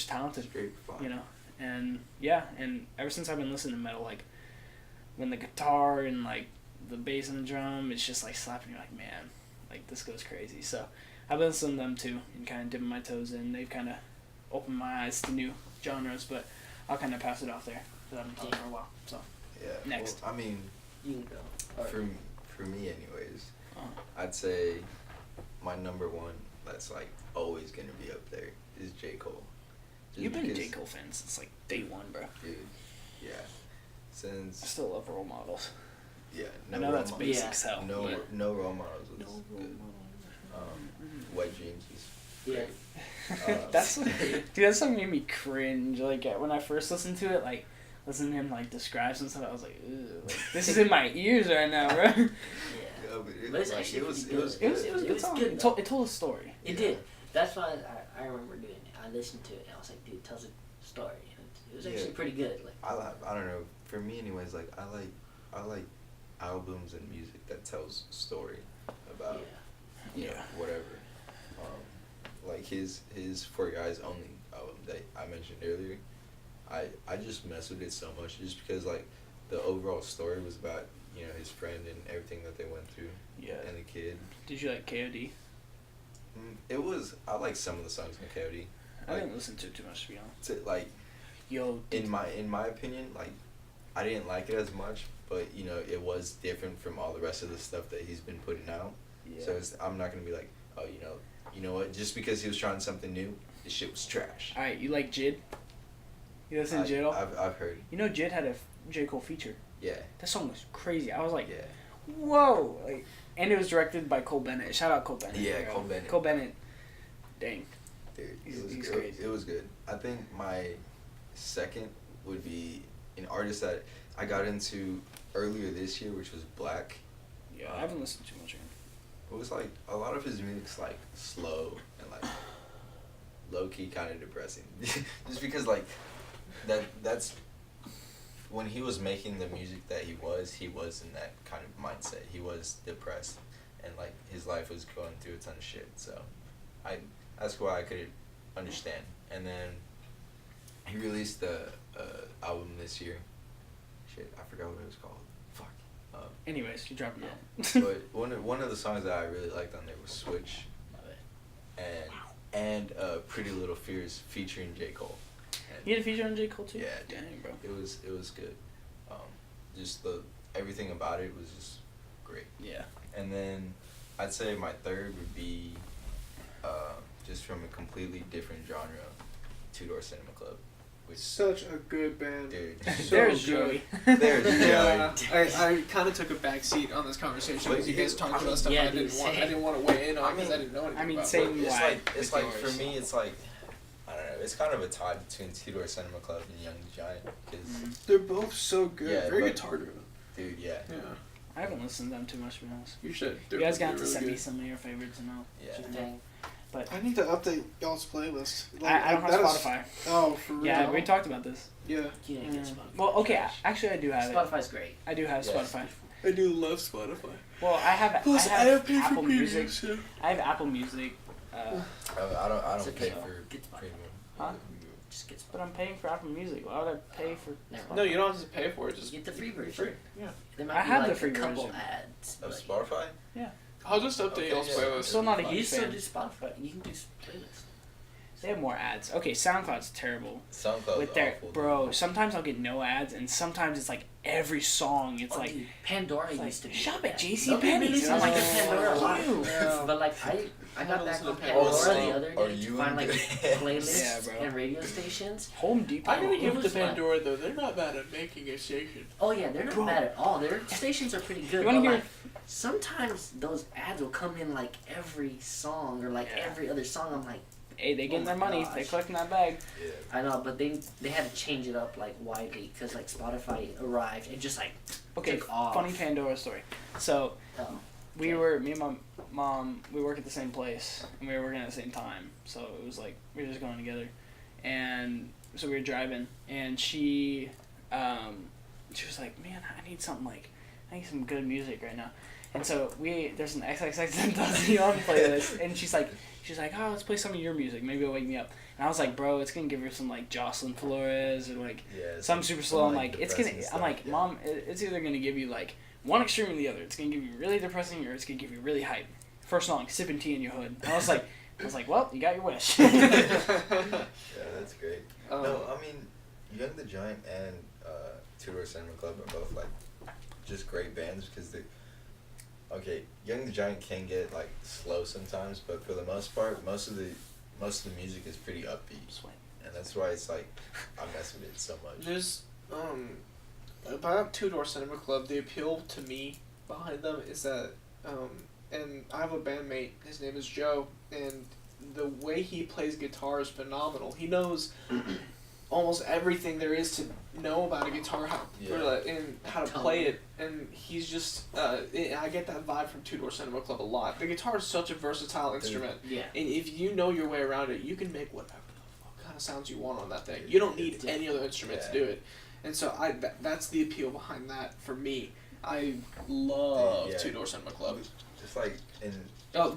Speaker 3: talented.
Speaker 5: It's great fun.
Speaker 3: You know. And yeah, and ever since I've been listening to metal, like, when the guitar and, like, the bass and the drum, it's just, like, slapping you, like, man, like, this goes crazy. So I've been listening to them too, and kind of dipping my toes in. They've kind of opened my eyes to new genres, but I'll kind of pass it off there, because I've been talking for a while. So
Speaker 5: Yeah.
Speaker 3: Next.
Speaker 5: Well, I mean,
Speaker 2: You can go.
Speaker 5: for me anyways,
Speaker 3: Uh-huh.
Speaker 5: I'd say my number one that's, like, always going to be up there is J. Cole. Just
Speaker 3: You've been a
Speaker 5: because-
Speaker 3: J. Cole fan since, like, day one, bro.
Speaker 5: Dude, yeah.
Speaker 3: I
Speaker 5: Since,
Speaker 3: still love role models.
Speaker 5: yeah.
Speaker 3: I know
Speaker 5: role
Speaker 3: that's
Speaker 5: models.
Speaker 3: basic as hell.
Speaker 5: No,
Speaker 3: but-
Speaker 5: no role models was
Speaker 3: No role
Speaker 5: good.
Speaker 3: models.
Speaker 5: Wet Dreams is
Speaker 2: Yeah.
Speaker 5: great.
Speaker 3: That's dude. That song made me cringe. Like, when I first listened to it, like, listening to him, like, describe some stuff, I was like, ew, like, this is in my ears right now, bro.
Speaker 2: Yeah.
Speaker 5: Yeah, but
Speaker 2: But it's
Speaker 5: like,
Speaker 2: actually
Speaker 5: it was
Speaker 2: pretty
Speaker 5: it was
Speaker 2: good.
Speaker 3: It was a
Speaker 2: It
Speaker 3: good
Speaker 2: was
Speaker 3: song.
Speaker 2: good,
Speaker 3: It told a story.
Speaker 2: It did. That's why I remember doing it. I listened to it and I was like, dude, it tells a story. And it was actually
Speaker 5: Yeah.
Speaker 2: pretty good. Like,
Speaker 5: I don't know. For me, anyways, like I like albums and music that tells a story about you know,
Speaker 3: Yeah.
Speaker 5: whatever. Like his For Your Eyes Only album that I mentioned earlier. I just mess with it so much just because, like, the overall story was about, you know, his friend and everything that they went through.
Speaker 3: Yeah.
Speaker 5: And the kid.
Speaker 3: Did you like KOD?
Speaker 5: It was. I like some of the songs in KOD.
Speaker 3: I
Speaker 5: Like,
Speaker 3: didn't listen to it too much, to be honest.
Speaker 5: like
Speaker 3: Yo,
Speaker 5: in my opinion, like, I didn't like it as much, but, you know, it was different from all the rest of the stuff that he's been putting out.
Speaker 3: yeah.
Speaker 5: So I'm not gonna be like, oh, you know what? Just because he was trying something new, this shit was trash.
Speaker 3: Alright, you like Jid? You listen to Jid?
Speaker 5: I've heard.
Speaker 3: You know Jid had a J. Cole feature.
Speaker 5: Yeah.
Speaker 3: That song was crazy. I was like,
Speaker 5: Yeah.
Speaker 3: whoa! Like, and it was directed by Cole Bennett. Shout out Cole Bennett.
Speaker 5: Yeah,
Speaker 3: bro.
Speaker 5: Cole Bennett.
Speaker 3: Cole Bennett. Dang.
Speaker 5: Dude,
Speaker 3: He's
Speaker 5: it was
Speaker 3: crazy.
Speaker 5: It was good. I think my second would be an artist that I got into earlier this year, which was Black.
Speaker 3: Yeah, I haven't listened too much of him.
Speaker 5: It was like a lot of his music's like slow and like low key kind of depressing. Just because like that's when he was making the music that he was in that kind of mindset. He was depressed and like his life was going through a ton of shit. So that's why I could understand. And then he released the album this year. Shit, I forgot what it was called. Fuck.
Speaker 3: Anyways, you dropped it
Speaker 2: Yeah.
Speaker 3: out.
Speaker 5: But one of the songs that I really liked on there was Switch, and Pretty Little Fears featuring J. Cole. And
Speaker 3: You had a feature on J. Cole too?
Speaker 5: Yeah,
Speaker 3: Dang, bro.
Speaker 5: it was good. Just everything about it was just great.
Speaker 3: Yeah.
Speaker 5: And then I'd say my third would be just from a completely different genre, Two Door Cinema Club. Which,
Speaker 6: Such a good band.
Speaker 5: dude,
Speaker 6: So
Speaker 3: There's
Speaker 6: good.
Speaker 3: Joey.
Speaker 5: there's
Speaker 6: Yeah,
Speaker 5: Joey.
Speaker 6: I kind of took a back seat on this conversation
Speaker 5: But
Speaker 6: because you guys
Speaker 5: you-
Speaker 6: talked
Speaker 5: I mean,
Speaker 6: about stuff
Speaker 2: yeah,
Speaker 6: I
Speaker 2: dude,
Speaker 6: didn't
Speaker 2: same.
Speaker 6: want to weigh in on
Speaker 5: I
Speaker 6: because
Speaker 5: mean-
Speaker 6: I didn't know anything
Speaker 3: I mean,
Speaker 6: about.
Speaker 3: same.
Speaker 5: It's
Speaker 3: why
Speaker 5: like
Speaker 3: with
Speaker 5: for
Speaker 3: yours.
Speaker 5: me, it's like I don't know. it's kind of a tie between Two Door Cinema Club and Young Giant, because
Speaker 6: They're both so good.
Speaker 5: Yeah,
Speaker 6: Very
Speaker 5: but-
Speaker 6: guitar driven.
Speaker 5: dude, yeah,
Speaker 6: Yeah.
Speaker 3: I haven't listened to them too much, to be honest.
Speaker 6: You should.
Speaker 3: You guys got to
Speaker 6: really
Speaker 3: send me
Speaker 6: good.
Speaker 3: some of your favorites and I'll.
Speaker 5: yeah.
Speaker 2: Dang.
Speaker 6: I need to update y'all's playlist.
Speaker 3: I don't have
Speaker 6: that is-
Speaker 3: Spotify.
Speaker 6: Oh, for real?
Speaker 3: Yeah, we talked about this.
Speaker 6: Yeah.
Speaker 2: You didn't get Spotify.
Speaker 3: Well, okay, actually I do have it.
Speaker 2: Spotify's great.
Speaker 3: I do have
Speaker 5: Yes.
Speaker 3: Spotify.
Speaker 6: I do love Spotify.
Speaker 3: Well, I have
Speaker 6: Plus,
Speaker 3: I have
Speaker 6: pay for
Speaker 3: Apple Music.
Speaker 6: premiums, yeah.
Speaker 3: I have Apple Music.
Speaker 5: I
Speaker 2: It's
Speaker 5: don't
Speaker 2: okay.
Speaker 5: pay for
Speaker 2: Get Spotify.
Speaker 5: premium.
Speaker 3: Huh?
Speaker 2: Just get Spotify.
Speaker 3: But I'm paying for Apple Music. Why would I pay for?
Speaker 2: Never
Speaker 3: Spotify?
Speaker 6: No, you don't have to pay for it. Just
Speaker 2: Get the free version.
Speaker 6: free. Yeah.
Speaker 2: There might
Speaker 3: I
Speaker 2: be
Speaker 3: have the
Speaker 2: like
Speaker 3: free
Speaker 2: a couple
Speaker 3: version.
Speaker 2: ads.
Speaker 5: Of
Speaker 2: but
Speaker 5: Spotify?
Speaker 6: I'll just update
Speaker 5: Okay,
Speaker 6: y'all's
Speaker 5: yeah.
Speaker 6: playlist.
Speaker 3: Still not a
Speaker 2: You
Speaker 3: huge
Speaker 2: still
Speaker 3: fan.
Speaker 2: do Spotify. You can do playlist.
Speaker 3: They have more ads. Okay, SoundCloud's terrible.
Speaker 5: SoundCloud
Speaker 3: With
Speaker 5: is
Speaker 3: their
Speaker 5: awful.
Speaker 3: bro, sometimes I'll get no ads, and sometimes it's like every song. It's like
Speaker 2: dude, Pandora
Speaker 3: it's like,
Speaker 2: used to be
Speaker 3: shop
Speaker 2: like
Speaker 3: at
Speaker 2: that.
Speaker 3: JC
Speaker 2: Don't get me
Speaker 3: Penney's.
Speaker 2: listening
Speaker 3: I'm like,
Speaker 2: to Pandora a lot.
Speaker 6: Yeah.
Speaker 2: But like I got that
Speaker 6: listen
Speaker 2: on
Speaker 6: to
Speaker 2: Pandora
Speaker 5: Pandora.
Speaker 2: the other
Speaker 5: Are
Speaker 2: day
Speaker 5: you
Speaker 2: to find
Speaker 5: in
Speaker 2: like
Speaker 5: the-
Speaker 2: playlists
Speaker 3: Yeah, bro.
Speaker 2: and radio stations.
Speaker 3: Home Depot.
Speaker 6: I gotta
Speaker 2: It
Speaker 6: give it to
Speaker 2: was like-
Speaker 6: Pandora though. They're not bad at making a station.
Speaker 2: Oh yeah, they're not
Speaker 3: Bro.
Speaker 2: bad at all. Their stations are pretty good.
Speaker 3: You wanna
Speaker 2: But
Speaker 3: hear-
Speaker 2: like sometimes those ads will come in like every song or like
Speaker 3: Yeah.
Speaker 2: every other song. I'm like,
Speaker 3: Hey, they getting
Speaker 2: Oh
Speaker 3: their
Speaker 2: my
Speaker 3: money.
Speaker 2: gosh.
Speaker 3: They collecting that bag.
Speaker 5: Yeah.
Speaker 2: I know, but they had to change it up like widely because like Spotify arrived and just like
Speaker 3: Okay,
Speaker 2: took off.
Speaker 3: funny Pandora story. So
Speaker 2: Oh,
Speaker 3: we
Speaker 2: okay.
Speaker 3: were me and my mom. We work at the same place, and we were working at the same time. So it was like we were just going together, and so we were driving, and she was like, "Man, I need something like, I need some good music right now." And so there's an XXXTentacion playlist, and she's like, "Oh, let's play some of your music. Maybe it'll wake me up." And I was like, "Bro, it's gonna give her some like Jocelyn Flores or like
Speaker 5: Yeah.
Speaker 3: some super slow." I'm
Speaker 5: like,
Speaker 3: like, it's gonna.
Speaker 5: depressing
Speaker 3: I'm
Speaker 5: stuff,
Speaker 3: like,
Speaker 5: yeah.
Speaker 3: Mom, it's either gonna give you like one extreme or the other. It's gonna give you really depressing or it's gonna give you really hype. First song, sipping tea in your hood. And I was like, well, you got your wish.
Speaker 5: Yeah, that's great.
Speaker 6: Um,
Speaker 5: No, I mean, Young the Giant and Two Door Cinema Club are both like just great bands because they. Okay, Young the Giant can get like slow sometimes, but for the most part, most of the music is pretty upbeat,
Speaker 3: Sweat.
Speaker 5: and that's why it's like I mess with it so much.
Speaker 6: There's about Two Door Cinema Club. The appeal to me behind them is that and I have a bandmate. His name is Joe, and the way he plays guitar is phenomenal. He knows almost everything there is to know about a guitar, and how to play it. And he's just I get that vibe from Two Door Cinema Club a lot. The guitar is such a versatile instrument,
Speaker 2: yeah.
Speaker 6: and if you know your way around it, you can make whatever the fuck kind of sounds you want on that thing. You don't need any other instrument to do it. And so that's the appeal behind that for me. I love
Speaker 5: Yeah.
Speaker 6: Two Door Cinema Club.
Speaker 5: Just like in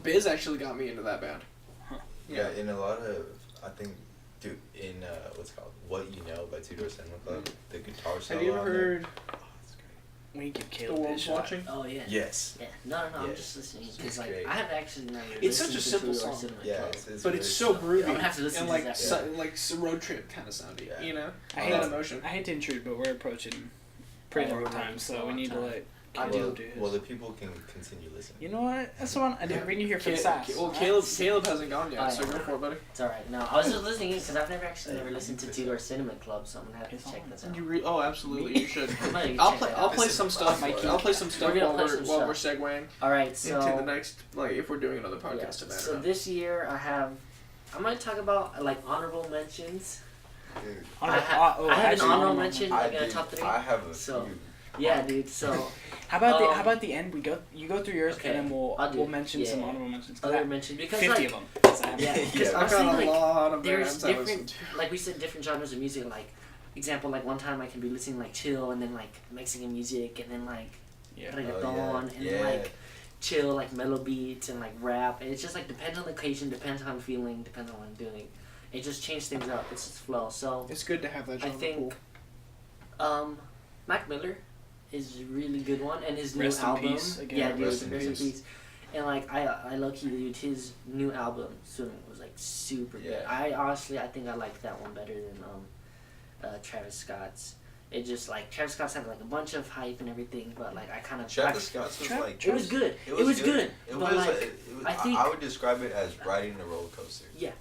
Speaker 6: Biz actually got me into that band.
Speaker 5: yeah, in a lot of I think, dude, in what's it called What You Know by Two Door Cinema Club, the guitar solo.
Speaker 6: Have you ever
Speaker 5: on there-
Speaker 6: heard
Speaker 5: Oh, it's great.
Speaker 3: We give
Speaker 6: The
Speaker 3: Caleb his
Speaker 6: World's
Speaker 3: shot.
Speaker 6: Watching?
Speaker 2: Oh yeah.
Speaker 5: Yes.
Speaker 2: Yeah. No, I'm
Speaker 5: Yes.
Speaker 2: just listening
Speaker 5: It's
Speaker 2: because like
Speaker 5: great.
Speaker 2: I have actually never.
Speaker 6: It's such
Speaker 2: listened
Speaker 6: a
Speaker 2: to
Speaker 6: simple
Speaker 2: Two Door
Speaker 6: song.
Speaker 2: Cinema
Speaker 5: Yeah,
Speaker 2: Club.
Speaker 5: it's
Speaker 6: But
Speaker 5: really
Speaker 6: it's so
Speaker 5: slow.
Speaker 6: groovy
Speaker 2: I'm gonna have to listen
Speaker 6: and
Speaker 2: to
Speaker 6: like
Speaker 2: that.
Speaker 6: like road trip kind of soundy,
Speaker 5: Yeah.
Speaker 6: you know?
Speaker 3: I
Speaker 6: All
Speaker 3: hate,
Speaker 6: that emotion.
Speaker 3: I hate to intrude, but we're approaching pretty
Speaker 2: Oh,
Speaker 3: long
Speaker 2: we're
Speaker 3: time,
Speaker 2: running
Speaker 3: so
Speaker 2: for a
Speaker 3: we
Speaker 2: long
Speaker 3: need to
Speaker 2: time.
Speaker 3: let
Speaker 2: I
Speaker 3: Caleb
Speaker 2: do.
Speaker 3: do his.
Speaker 5: Well, the people can continue listening.
Speaker 3: You know what? That's the one. I didn't bring you here for the sass.
Speaker 6: Well, Caleb hasn't gone yet, so
Speaker 2: Oh, yeah.
Speaker 6: go for it, buddy.
Speaker 2: It's alright. No, I was just listening in because I've never listened to Two Door Cinema Club, so I'm gonna have
Speaker 3: It's
Speaker 2: to check
Speaker 3: on.
Speaker 2: this out.
Speaker 6: Oh, absolutely, you should.
Speaker 2: I'm gonna
Speaker 6: I'll
Speaker 2: check
Speaker 6: play.
Speaker 2: that
Speaker 6: I'll
Speaker 2: out.
Speaker 6: play some stuff.
Speaker 3: Mikey.
Speaker 6: I'll play some stuff
Speaker 2: We're gonna
Speaker 6: while
Speaker 2: play
Speaker 6: we're
Speaker 2: some
Speaker 6: while we're
Speaker 2: stuff.
Speaker 6: segueing
Speaker 2: Alright, so
Speaker 6: into the next, like, if we're doing another
Speaker 2: yeah,
Speaker 6: podcast about
Speaker 2: so
Speaker 6: it.
Speaker 2: this year I'm gonna talk about like honorable mentions.
Speaker 5: Dude,
Speaker 2: I have an
Speaker 3: actually,
Speaker 2: honorable mention.
Speaker 5: I
Speaker 2: Like in a
Speaker 5: do.
Speaker 2: top three.
Speaker 5: I have a
Speaker 2: So-
Speaker 5: few.
Speaker 2: Yeah, dude. So
Speaker 3: How about
Speaker 2: Um,
Speaker 3: how about the end? You go through yours,
Speaker 2: okay,
Speaker 3: and then
Speaker 2: I'll do
Speaker 3: we'll
Speaker 2: it.
Speaker 3: mention some
Speaker 2: Yeah.
Speaker 3: honorable mentions. 'Cause
Speaker 2: other
Speaker 3: I-
Speaker 2: mention because
Speaker 3: 50
Speaker 2: like
Speaker 3: of them. 'Cause I have
Speaker 2: yeah,
Speaker 3: 50.
Speaker 2: because
Speaker 6: I've
Speaker 2: I'm
Speaker 6: got
Speaker 2: saying
Speaker 6: a
Speaker 2: like
Speaker 6: lot of
Speaker 2: there's
Speaker 6: bands I listen
Speaker 2: different,
Speaker 6: to.
Speaker 2: like we said, different genres of music. Like example, like one time I can be listening like chill and then like Mexican music and then like
Speaker 3: Yeah.
Speaker 2: reggaeton and then like chill like mellow beats and like rap. And it's just like depends on the occasion, depends on how I'm feeling, depends on what I'm doing. It just changes things up. It's just flow. So
Speaker 6: It's good to have that
Speaker 2: I
Speaker 6: genre
Speaker 2: think Mac Miller is a really good one, and his
Speaker 3: Rest
Speaker 2: new
Speaker 3: in
Speaker 2: album.
Speaker 3: peace again.
Speaker 2: Yeah, dude,
Speaker 5: Rest
Speaker 2: rest
Speaker 5: in
Speaker 2: in
Speaker 5: peace.
Speaker 2: peace. And like I low-key, dude, his new album Swimming was like super good.
Speaker 5: Yeah.
Speaker 2: I honestly think I like that one better than Travis Scott's. It just like Travis Scott's had like a bunch of hype and everything, but like I kind of
Speaker 5: Travis Scott's was like.
Speaker 2: It was good. It was good.
Speaker 5: It
Speaker 2: but
Speaker 5: was.
Speaker 2: like
Speaker 5: It was
Speaker 2: I think-
Speaker 5: I would describe it as riding a roller coaster.
Speaker 2: yeah,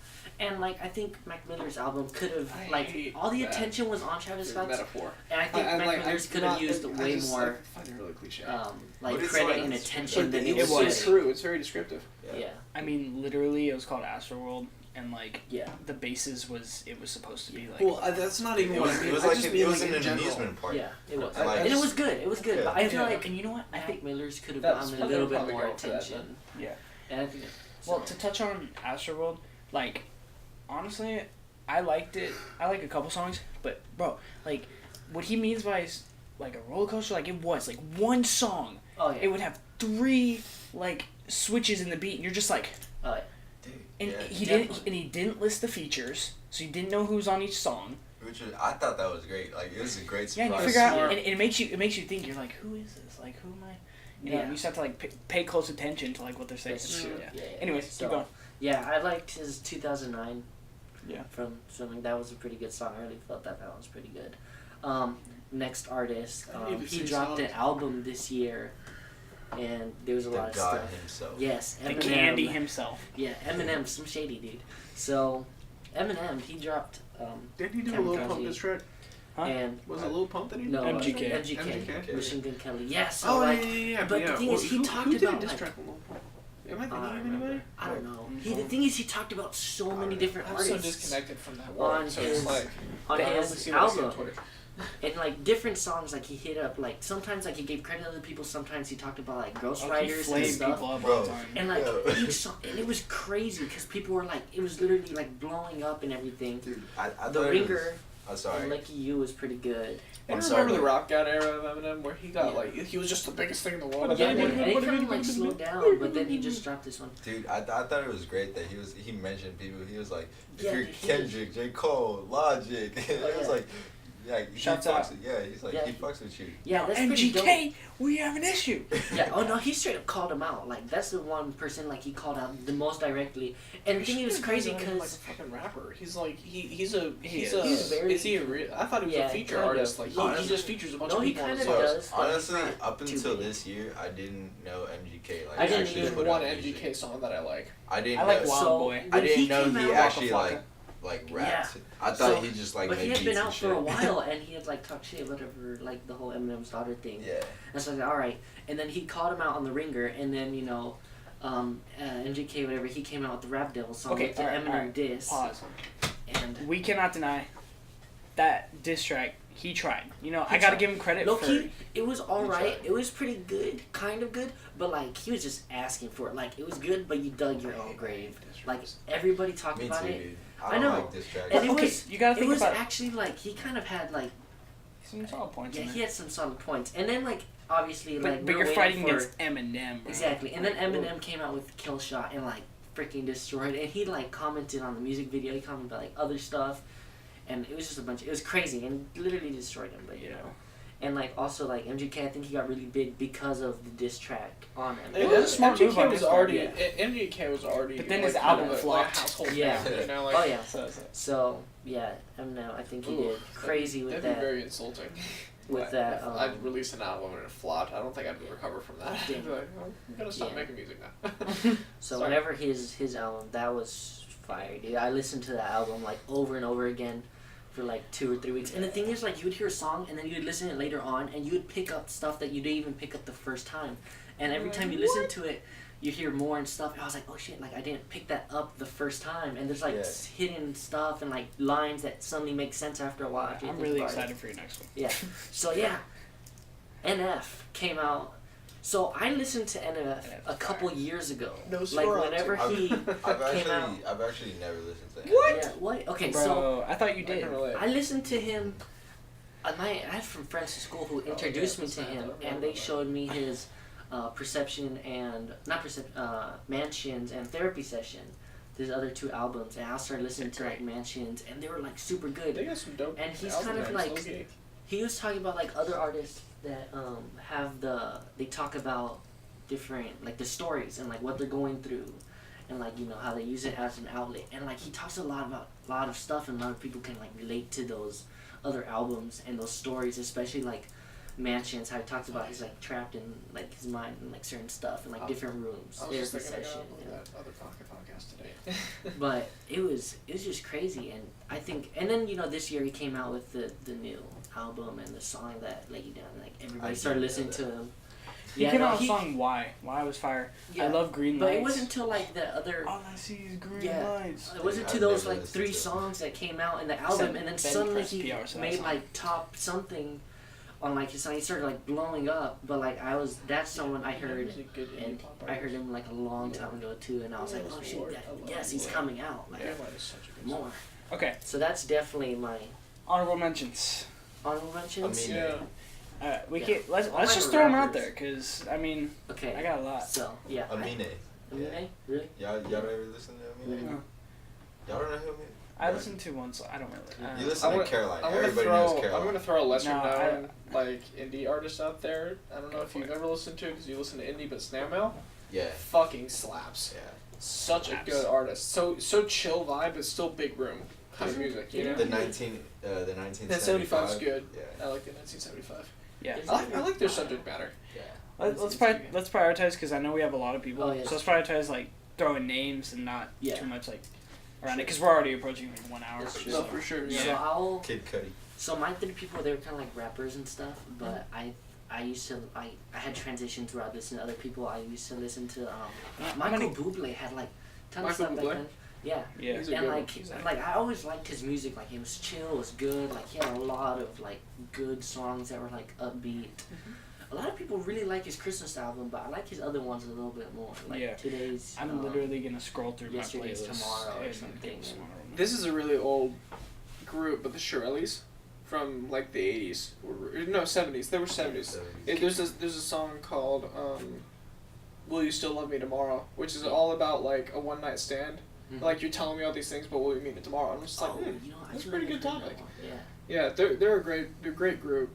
Speaker 2: and like I think Mac Miller's album could have
Speaker 6: I
Speaker 2: like
Speaker 6: hate
Speaker 2: all the
Speaker 6: that.
Speaker 2: attention was on Travis Scott's,
Speaker 6: metaphor.
Speaker 2: and I think Mac Miller's could have used way more
Speaker 6: I find it really cliche.
Speaker 2: like
Speaker 5: But it's
Speaker 2: credit
Speaker 5: like-
Speaker 2: and attention than
Speaker 6: it
Speaker 2: he
Speaker 3: it
Speaker 2: was
Speaker 3: was.
Speaker 6: It's
Speaker 2: getting.
Speaker 6: true. It's very descriptive.
Speaker 2: Yeah,
Speaker 3: I mean, literally, it was called Astroworld, and like
Speaker 2: Yeah.
Speaker 3: the bases was supposed to be like.
Speaker 6: Well, that's not even
Speaker 5: It
Speaker 6: what
Speaker 5: was,
Speaker 6: I mean.
Speaker 5: it was
Speaker 6: I
Speaker 5: like
Speaker 6: just
Speaker 5: an,
Speaker 6: mean
Speaker 5: it was
Speaker 6: like
Speaker 5: an
Speaker 6: in general.
Speaker 5: amusement park.
Speaker 2: Yeah, it was.
Speaker 5: Like-
Speaker 2: And it was good. It was good.
Speaker 5: Yeah.
Speaker 2: But I feel
Speaker 6: Yeah.
Speaker 2: like
Speaker 3: And you know what?
Speaker 2: Mac Miller's could have
Speaker 6: That's
Speaker 2: gotten a
Speaker 6: probably
Speaker 2: little bit
Speaker 6: probably
Speaker 2: more
Speaker 6: go for that
Speaker 2: attention.
Speaker 3: Yeah.
Speaker 2: And I think.
Speaker 3: Well, to touch on Astroworld, like, honestly, I liked it. I like a couple songs, but bro, like, what he means by like a roller coaster, like it was like one song.
Speaker 2: Oh yeah.
Speaker 3: It would have 3 like switches in the beat, and you're just like.
Speaker 2: Oh yeah.
Speaker 5: Dude,
Speaker 3: And
Speaker 5: yeah.
Speaker 3: he didn't list the features, so you didn't know who was on each song.
Speaker 5: Which was, I thought that was great. Like, it was a great
Speaker 3: Yeah,
Speaker 5: surprise.
Speaker 3: and you figure out,
Speaker 2: Smart.
Speaker 3: and it makes you think. You're like, who is this? Like, who am I? You know,
Speaker 2: Yeah.
Speaker 3: you just have to like pay close attention to like what they're saying.
Speaker 2: That's true.
Speaker 3: Yeah.
Speaker 2: Yeah.
Speaker 3: Anyways,
Speaker 2: So,
Speaker 3: keep going.
Speaker 2: Yeah, I liked his 2009.
Speaker 3: Yeah.
Speaker 2: From Swimming. That was a pretty good song. I really felt that was pretty good. Next artist,
Speaker 6: I didn't even
Speaker 2: he
Speaker 6: say
Speaker 2: dropped
Speaker 6: song.
Speaker 2: an album this year, and there was a
Speaker 5: The
Speaker 2: lot of
Speaker 5: God
Speaker 2: stuff.
Speaker 5: himself.
Speaker 2: Yes,
Speaker 3: The
Speaker 2: Eminem.
Speaker 3: Candy himself.
Speaker 2: Yeah, Eminem, some shady dude. So, Eminem, he dropped.
Speaker 6: Didn't he do a
Speaker 2: Kamikaze.
Speaker 6: Lil Pump diss track?
Speaker 3: Huh?
Speaker 2: And
Speaker 6: Was it Lil Pump that he did?
Speaker 2: no,
Speaker 3: MGK.
Speaker 2: MGK, Machine Gun Kelly. Yes. So
Speaker 6: Oh,
Speaker 2: like,
Speaker 6: yeah.
Speaker 2: but the thing is, he talked
Speaker 6: who did
Speaker 2: about,
Speaker 6: a diss
Speaker 2: like-
Speaker 6: track with Lil Pump? Am I
Speaker 2: I
Speaker 6: thinking
Speaker 2: don't
Speaker 6: of anybody?
Speaker 2: I don't know. The thing is, he talked about so many different
Speaker 6: I'm so
Speaker 2: artists
Speaker 6: disconnected from that
Speaker 2: On
Speaker 6: world, so
Speaker 2: his-
Speaker 6: it's like
Speaker 2: on
Speaker 6: I only
Speaker 2: his
Speaker 6: see what I see on
Speaker 2: album.
Speaker 6: Twitter.
Speaker 2: And like different songs, like he hit up, like sometimes like he gave credit to other people, sometimes he talked about like
Speaker 3: Oh, he
Speaker 2: ghostwriters and
Speaker 3: flamed
Speaker 2: stuff.
Speaker 3: people up all
Speaker 5: Bro.
Speaker 3: the time.
Speaker 2: And like
Speaker 5: Yeah.
Speaker 2: each song, and it was crazy because people were like, it was literally like blowing up and everything.
Speaker 5: Dude, I
Speaker 2: The
Speaker 5: thought it
Speaker 2: Ringer
Speaker 5: was,
Speaker 2: and
Speaker 5: sorry.
Speaker 2: Lucky You was pretty good.
Speaker 6: And
Speaker 5: I'm
Speaker 6: I
Speaker 5: sorry,
Speaker 6: remember the
Speaker 5: but-
Speaker 6: Rock God era of Eminem where he got
Speaker 2: Yeah.
Speaker 6: like he was just the biggest thing in the world.
Speaker 2: Yeah,
Speaker 6: And
Speaker 2: and
Speaker 6: then
Speaker 2: it kind of like slowed down, but then he just dropped this one.
Speaker 5: Dude, I thought it was great that he mentioned people. He was like, if
Speaker 2: Yeah,
Speaker 5: you're
Speaker 2: dude, he
Speaker 5: Kendrick, J. Cole, Logic. It
Speaker 2: Oh,
Speaker 5: was
Speaker 2: yeah.
Speaker 5: like, yeah, he
Speaker 3: Shouts
Speaker 5: fucks
Speaker 3: out.
Speaker 5: with, yeah, he's like,
Speaker 2: Yeah.
Speaker 5: he fucks with you.
Speaker 2: Yeah, that's pretty dope.
Speaker 3: MGK, we have an issue.
Speaker 2: Yeah, oh no, he straight up called him out. Like that's the one person like he called out the most directly. And the thing is crazy
Speaker 6: like a
Speaker 2: because
Speaker 6: fucking rapper. He's like he's a
Speaker 3: He's
Speaker 2: very-
Speaker 6: is he a real? I thought he was
Speaker 2: Yeah,
Speaker 6: a feature
Speaker 2: kind of.
Speaker 6: artist. Like he
Speaker 5: Honestly-
Speaker 6: just features a bunch
Speaker 2: No,
Speaker 6: of
Speaker 2: he
Speaker 6: people on his
Speaker 2: kinda
Speaker 6: songs.
Speaker 2: does. but
Speaker 5: Honestly,
Speaker 2: he's not
Speaker 5: up
Speaker 2: too
Speaker 5: until
Speaker 2: big.
Speaker 5: this year, I didn't know MGK. Like,
Speaker 2: I didn't
Speaker 5: actually
Speaker 2: even
Speaker 5: put
Speaker 6: one
Speaker 5: out
Speaker 6: MGK
Speaker 5: music.
Speaker 6: song that I like.
Speaker 5: I didn't
Speaker 3: I like
Speaker 5: know.
Speaker 3: Wild
Speaker 2: So,
Speaker 3: Boy.
Speaker 5: I
Speaker 2: when
Speaker 5: didn't know
Speaker 2: came
Speaker 5: he
Speaker 2: out-
Speaker 5: actually
Speaker 3: Waka
Speaker 5: like rapped.
Speaker 2: Yeah.
Speaker 5: I thought
Speaker 2: So-
Speaker 5: he just like
Speaker 2: But
Speaker 5: made
Speaker 2: he had
Speaker 5: beats
Speaker 2: been
Speaker 5: and
Speaker 2: out
Speaker 5: shit.
Speaker 2: for a while, and he had like talked shit, whatever, like the whole Eminem's daughter thing.
Speaker 5: Yeah.
Speaker 2: And so I was like, all right. And then he called him out on the Ringer, and then MGK, whatever, he came out with the Rap Devil song
Speaker 3: Okay,
Speaker 2: with the
Speaker 3: alright,
Speaker 2: Eminem
Speaker 3: alright.
Speaker 2: diss.
Speaker 3: Pause.
Speaker 2: And
Speaker 3: We cannot deny that diss track. He tried. You know,
Speaker 2: He
Speaker 3: I gotta
Speaker 2: tried.
Speaker 3: give him credit
Speaker 2: low
Speaker 3: for.
Speaker 2: key, it was all
Speaker 5: He
Speaker 2: right.
Speaker 5: tried.
Speaker 2: It was pretty good, kind of good, but like he was just asking for it. Like it was good, but you dug your own grave. Like everybody talked
Speaker 5: Me
Speaker 2: about
Speaker 5: too,
Speaker 2: it.
Speaker 5: dude.
Speaker 2: I
Speaker 5: I don't
Speaker 2: know.
Speaker 5: like this track.
Speaker 2: And it
Speaker 3: Okay,
Speaker 2: was,
Speaker 3: you gotta
Speaker 2: it
Speaker 3: think
Speaker 2: was
Speaker 3: about it.
Speaker 2: actually like he kind of had like
Speaker 3: Some solid points.
Speaker 2: yeah
Speaker 3: in
Speaker 2: he
Speaker 3: there.
Speaker 2: had some solid points, and then like obviously
Speaker 3: But,
Speaker 2: like
Speaker 3: but
Speaker 2: we were
Speaker 3: you're
Speaker 2: waiting
Speaker 3: fighting
Speaker 2: for,
Speaker 3: against Eminem, bro.
Speaker 2: exactly, and then Eminem came out with Kill Shot and like freaking destroyed, and he like commented on the music video. He commented about like other stuff, and it was just a bunch. It was crazy and literally destroyed him. But you
Speaker 3: Yeah.
Speaker 2: know. And like also like MGK, I think he got really big because of the diss track on him.
Speaker 3: It was a smart move on
Speaker 6: MGK was
Speaker 3: his part,
Speaker 6: already
Speaker 3: yeah.
Speaker 6: MGK was already.
Speaker 3: But then
Speaker 6: like,
Speaker 3: his
Speaker 6: kind
Speaker 3: album
Speaker 6: of a,
Speaker 3: flopped.
Speaker 6: Like a household
Speaker 2: Yeah.
Speaker 6: name, you know, like,
Speaker 2: Oh yeah.
Speaker 3: So,
Speaker 2: So yeah, Eminem, I think he
Speaker 6: Ooh,
Speaker 2: did crazy with
Speaker 6: that'd
Speaker 2: that.
Speaker 6: be very insulting.
Speaker 2: With
Speaker 6: Like,
Speaker 2: that,
Speaker 6: if I'd release an album and it flopped. I don't think I'd recover from that. I'd
Speaker 2: Damn.
Speaker 6: be like, oh, I'm gonna stop
Speaker 2: Yeah.
Speaker 6: making music now.
Speaker 2: So
Speaker 6: Sorry.
Speaker 2: whenever his album, that was fire, dude. I listened to that album like over and over again for like 2 or 3 weeks. And the thing is, like, you would hear a song and then you would listen to it later on, and you would pick up stuff that you didn't even pick up the first time. And every time you listen to it, you hear more and stuff. And I was like, oh shit, like I didn't pick that up the first time. And there's like
Speaker 5: Yeah.
Speaker 2: hidden stuff and like lines that suddenly make sense after a while. After you
Speaker 3: I'm
Speaker 2: think
Speaker 3: really
Speaker 2: about it.
Speaker 3: excited for your next one.
Speaker 2: Yeah. So yeah, NF came out. So I listened to NF a couple years ago.
Speaker 6: No
Speaker 2: Like
Speaker 6: Swarovski.
Speaker 2: whenever he came out.
Speaker 5: I've actually never listened to him.
Speaker 2: Yeah, what? Okay,
Speaker 3: Bro,
Speaker 2: so
Speaker 3: I thought you
Speaker 6: I
Speaker 3: did.
Speaker 6: can relate.
Speaker 2: I listened to him. I had from friends at school who introduced me to him, and they showed me his Perception and Mansions and Therapy Session. There's other 2 albums, and I started listening to like Mansions, and they were like super good.
Speaker 6: They got some dope.
Speaker 2: And he's
Speaker 6: album
Speaker 2: kind of
Speaker 6: names,
Speaker 2: like-
Speaker 6: those gays.
Speaker 2: He was talking about like other artists that have they talk about different like the stories and like what they're going through, and like you know how they use it as an outlet, and like he talks a lot about a lot of stuff, and a lot of people can like relate to those other albums and those stories, especially like Mansions, how he talks about he's like trapped in like his mind and like certain stuff and like different rooms,
Speaker 6: I was just
Speaker 2: therapy
Speaker 6: thinking
Speaker 2: session.
Speaker 6: I gotta that other podcast today.
Speaker 2: But it was just crazy, and I think, and then you know this year he came out with the new album and the song that Let You Down, like everybody
Speaker 5: I
Speaker 2: started
Speaker 5: didn't
Speaker 2: listening
Speaker 5: know
Speaker 2: to
Speaker 5: that.
Speaker 2: him.
Speaker 3: He came out with a song Why. Why was fire.
Speaker 2: Yeah,
Speaker 3: I love Green
Speaker 2: but
Speaker 3: Lights.
Speaker 2: it wasn't until like the other.
Speaker 3: All I see is green
Speaker 2: Yeah.
Speaker 3: lights.
Speaker 2: It wasn't
Speaker 5: I've
Speaker 2: until those
Speaker 5: never
Speaker 2: like
Speaker 5: listened
Speaker 2: 3
Speaker 5: to it.
Speaker 2: songs that came out in the album, and then
Speaker 3: Ben
Speaker 2: suddenly
Speaker 3: pressed
Speaker 2: he
Speaker 3: PR, so
Speaker 2: made
Speaker 3: that's
Speaker 2: like top something on like his song. He started like blowing up, but like that's someone I heard,
Speaker 6: He's a good indie
Speaker 2: and
Speaker 6: pop
Speaker 2: I heard
Speaker 6: artist.
Speaker 2: him like a long time ago too, and I was like, oh shit, yes, he's coming out like
Speaker 6: Daylight is such a good
Speaker 2: more.
Speaker 6: song.
Speaker 3: Okay,
Speaker 2: So that's definitely my
Speaker 3: honorable mentions.
Speaker 2: honorable mentions.
Speaker 5: I mean,
Speaker 6: Yeah.
Speaker 3: Alright, we
Speaker 2: Yeah.
Speaker 3: can let's
Speaker 2: All
Speaker 3: let's
Speaker 2: my
Speaker 3: just throw them out
Speaker 2: rappers.
Speaker 3: there, cause I mean
Speaker 2: Okay.
Speaker 3: I got a lot.
Speaker 2: So yeah.
Speaker 5: Amine.
Speaker 2: Amine? Really?
Speaker 5: Y'all don't ever listen to Amine?
Speaker 3: No.
Speaker 5: Y'all don't know who Amine?
Speaker 3: I listened to one song. I don't really.
Speaker 5: You listen
Speaker 6: I
Speaker 5: to
Speaker 6: wanna-
Speaker 5: Caroline.
Speaker 6: I'm gonna
Speaker 5: Everybody
Speaker 6: throw.
Speaker 5: knows
Speaker 6: I'm
Speaker 5: Caroline.
Speaker 6: gonna throw a lesser
Speaker 3: No,
Speaker 6: known like indie artist out there. I don't know
Speaker 3: Go
Speaker 6: if
Speaker 3: for
Speaker 6: you've
Speaker 3: it.
Speaker 6: ever listened to it because you listen to indie, but Snail Mail
Speaker 5: Yeah.
Speaker 6: fucking slaps.
Speaker 5: Yeah.
Speaker 6: Such a
Speaker 3: Slaps.
Speaker 6: good artist. So chill vibe, but still big room kind of music. You know.
Speaker 5: The 1975.
Speaker 6: That 75 is good.
Speaker 5: Yeah.
Speaker 6: I like the 1975.
Speaker 3: Yeah.
Speaker 6: I like their subject matter.
Speaker 5: Yeah.
Speaker 3: Let's prioritize because I know we have a lot of people.
Speaker 2: Oh, yes.
Speaker 3: So let's prioritize like throwing names and not
Speaker 2: Yeah.
Speaker 3: too much like around it because we're already approaching like 1 hour.
Speaker 2: That's true.
Speaker 6: No, for sure.
Speaker 3: Yeah.
Speaker 2: So I'll.
Speaker 5: Kid Cudi.
Speaker 2: So my 3 people, they were kind of like rappers and stuff, but I used to I had transitioned through listening to other people. I used to listen to Michael Bublé had like tons of
Speaker 6: Michael
Speaker 2: stuff back
Speaker 6: Bublé?
Speaker 2: then. Yeah.
Speaker 3: Yeah.
Speaker 6: He's a
Speaker 2: And
Speaker 6: good
Speaker 2: like
Speaker 6: one.
Speaker 2: like I always liked his music. Like it was chill, it was good. Like he had a lot of like good songs that were like upbeat. A lot of people really like his Christmas album, but I like his other ones a little bit more. Like
Speaker 3: Yeah.
Speaker 2: today's.
Speaker 3: I'm literally gonna scroll through my
Speaker 2: Yesterday's
Speaker 3: playlist
Speaker 2: Tomorrow or
Speaker 3: and
Speaker 2: something,
Speaker 3: give some
Speaker 2: and-
Speaker 3: honorable
Speaker 6: This is a really old group, but the Shirelles from like the 80s. No, 70s. They were 70s. There's a song called "Will You Still Love Me Tomorrow," which is all about like a one night stand.
Speaker 2: Mhm.
Speaker 6: Like you're telling me all these things, but will you mean it tomorrow? I'm just like,
Speaker 2: you know,
Speaker 6: that's a
Speaker 2: I've
Speaker 6: pretty
Speaker 2: never
Speaker 6: good
Speaker 2: heard that
Speaker 6: topic.
Speaker 2: one. Yeah.
Speaker 6: Yeah, they're a great group,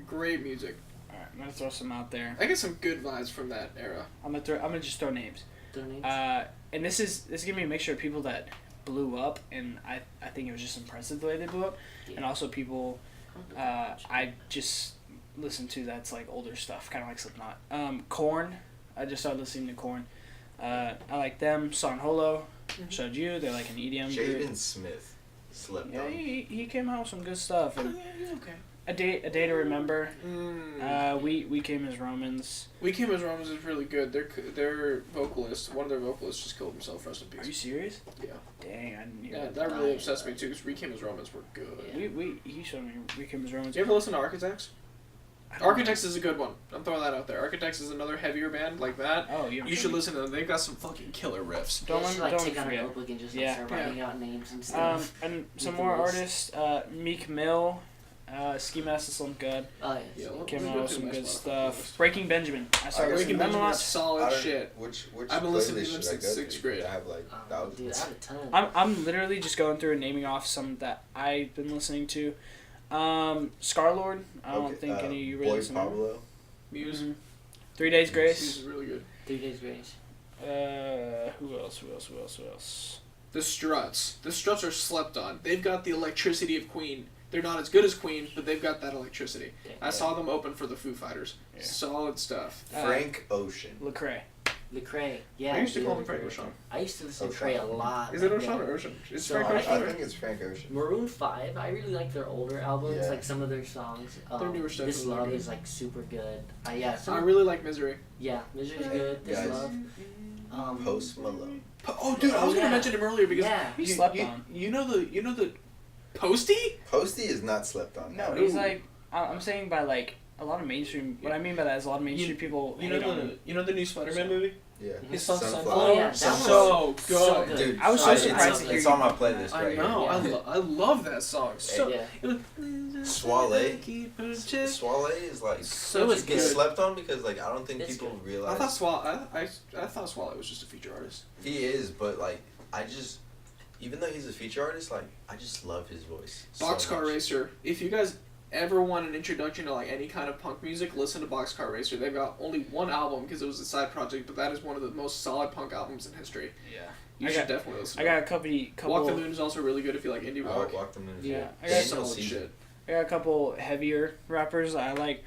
Speaker 6: great music.
Speaker 3: Alright, I'm gonna throw some out there.
Speaker 6: I get some good vibes from that era.
Speaker 3: I'm gonna just throw names.
Speaker 2: Donates.
Speaker 3: And this is gonna be a mixture of people that blew up, and I think it was just impressive the way they blew up,
Speaker 2: Yeah.
Speaker 3: and also people I just listened to that's like older stuff, kind of like Slipknot. Korn, I just started listening to Korn. I like them. Son Holo, showed you. They're like an EDM
Speaker 5: Jaden
Speaker 3: group.
Speaker 5: Smith slept
Speaker 3: Yeah,
Speaker 5: on.
Speaker 3: he came out with some good stuff. And
Speaker 6: Okay.
Speaker 3: a day to remember. We came as Romans.
Speaker 6: We Came as Romans is really good. Their vocalist, one of their vocalists, just killed himself. Rest in
Speaker 3: Are you
Speaker 6: peace.
Speaker 3: serious?
Speaker 6: Yeah.
Speaker 3: Dang, I didn't hear
Speaker 6: Yeah,
Speaker 3: that.
Speaker 6: that really obsessed me too. Because We Came as Romans were good.
Speaker 2: Yeah.
Speaker 3: He showed me We Came as Romans.
Speaker 6: You ever listen to Architects?
Speaker 3: I don't
Speaker 6: Architects is a good one. I'm throwing that out there. Architects is another heavier band like that.
Speaker 3: know. Oh,
Speaker 6: You should listen to them. They've got some fucking killer riffs.
Speaker 3: Don't
Speaker 2: You should, like
Speaker 3: don't
Speaker 2: take out a
Speaker 3: forget.
Speaker 2: notebook and just like,
Speaker 3: Yeah.
Speaker 2: start writing out names and stuff.
Speaker 3: And some
Speaker 2: Make a
Speaker 3: more
Speaker 2: list.
Speaker 3: artists. Meek Mill, Ski Mask Slim God
Speaker 2: Oh yeah.
Speaker 6: Yeah, well,
Speaker 3: came
Speaker 6: we'll
Speaker 3: out
Speaker 6: go
Speaker 3: with
Speaker 6: through
Speaker 3: some
Speaker 6: my
Speaker 3: good
Speaker 6: Spotify
Speaker 3: stuff.
Speaker 6: list.
Speaker 3: Breaking Benjamin. I started
Speaker 6: Breaking
Speaker 3: listening to them a
Speaker 6: Benjamin
Speaker 3: lot.
Speaker 6: is solid shit.
Speaker 5: Which
Speaker 6: I've been listening to
Speaker 5: playlist
Speaker 6: them
Speaker 5: should I
Speaker 6: since
Speaker 5: go
Speaker 6: sixth
Speaker 5: to?
Speaker 6: grade.
Speaker 5: I have like
Speaker 2: Dude, I
Speaker 5: thousands.
Speaker 2: have a ton.
Speaker 3: I'm literally just going through and naming off some that I've been listening to. Scarlord. I don't think any of you really
Speaker 5: Boy
Speaker 3: listen to him.
Speaker 5: Pablo.
Speaker 6: Muse.
Speaker 3: 3 Days
Speaker 6: Muse
Speaker 3: Grace.
Speaker 6: is really good.
Speaker 2: 3 Days Grace.
Speaker 3: Who else?
Speaker 6: The Struts. The Struts are slept on. They've got the electricity of Queen. They're not as good as Queen, but they've got that electricity. I saw them open for the Foo Fighters.
Speaker 3: Yeah.
Speaker 6: Solid stuff.
Speaker 5: Frank Ocean.
Speaker 3: Lecrae.
Speaker 2: Lecrae. Yeah.
Speaker 6: I used to
Speaker 2: dude.
Speaker 6: call him Frank Ocean.
Speaker 2: I used to listen to
Speaker 5: Ocean.
Speaker 2: Lecrae a lot.
Speaker 6: Is it
Speaker 2: back
Speaker 6: Ocean
Speaker 2: then.
Speaker 6: or Ocean? It's
Speaker 2: So
Speaker 6: Frank
Speaker 2: I
Speaker 6: Ocean.
Speaker 5: I
Speaker 6: right?
Speaker 5: think it's Frank Ocean.
Speaker 2: Maroon 5, I really like their older albums,
Speaker 5: Yeah.
Speaker 2: like some of their songs.
Speaker 6: Their newer stuff
Speaker 2: This
Speaker 6: is really
Speaker 2: Love
Speaker 6: good.
Speaker 2: is like super good. Yeah,
Speaker 6: I really like Misery.
Speaker 2: yeah, Misery's good. This
Speaker 5: Guys.
Speaker 2: Love.
Speaker 5: Post Malone.
Speaker 6: Oh, dude, I was gonna
Speaker 2: yeah.
Speaker 6: mention him earlier because
Speaker 2: Yeah.
Speaker 3: He slept on.
Speaker 6: You know the Posty?
Speaker 5: Posty is not slept on.
Speaker 3: No, he's like I'm saying by like a lot of mainstream. What I mean by that is a lot of mainstream people.
Speaker 6: You
Speaker 3: hate
Speaker 6: know
Speaker 3: on him.
Speaker 6: the new Spider-Man movie?
Speaker 5: Yeah.
Speaker 6: His song
Speaker 5: Sunflower.
Speaker 6: Sunflower.
Speaker 2: Oh, yeah, that
Speaker 6: so
Speaker 2: was
Speaker 6: good.
Speaker 2: so good.
Speaker 5: Dude,
Speaker 3: I was so surprised to
Speaker 5: it's,
Speaker 3: hear
Speaker 5: it's
Speaker 3: you
Speaker 5: on my
Speaker 3: talk
Speaker 5: playlist
Speaker 6: I
Speaker 5: right
Speaker 6: know.
Speaker 2: Yeah.
Speaker 6: I love that song. So
Speaker 2: Yeah.
Speaker 5: Swale.
Speaker 6: Swale.
Speaker 5: Swale is like
Speaker 6: So
Speaker 2: It was
Speaker 5: gets
Speaker 2: good.
Speaker 5: slept on because like I don't think
Speaker 2: It's
Speaker 5: people
Speaker 2: good.
Speaker 5: realize
Speaker 6: I thought Swale was just a feature artist.
Speaker 5: he is, but like I just even though he's a feature artist, like I just love his voice. so
Speaker 6: Boxcar
Speaker 5: much.
Speaker 6: Racer. If you guys ever want an introduction to like any kind of punk music, listen to Boxcar Racer. They've got only one album because it was a side project, but that is one of the most solid punk albums in history.
Speaker 3: Yeah.
Speaker 6: You
Speaker 3: I
Speaker 6: should
Speaker 3: got-
Speaker 6: definitely listen.
Speaker 3: I got a couple.
Speaker 6: Walk the Moon is also really good if you like indie rock.
Speaker 5: Walk the Moon.
Speaker 3: Yeah, I got
Speaker 5: Daniel
Speaker 6: Solid
Speaker 5: Caesar.
Speaker 6: shit.
Speaker 3: I got a couple heavier rappers I like.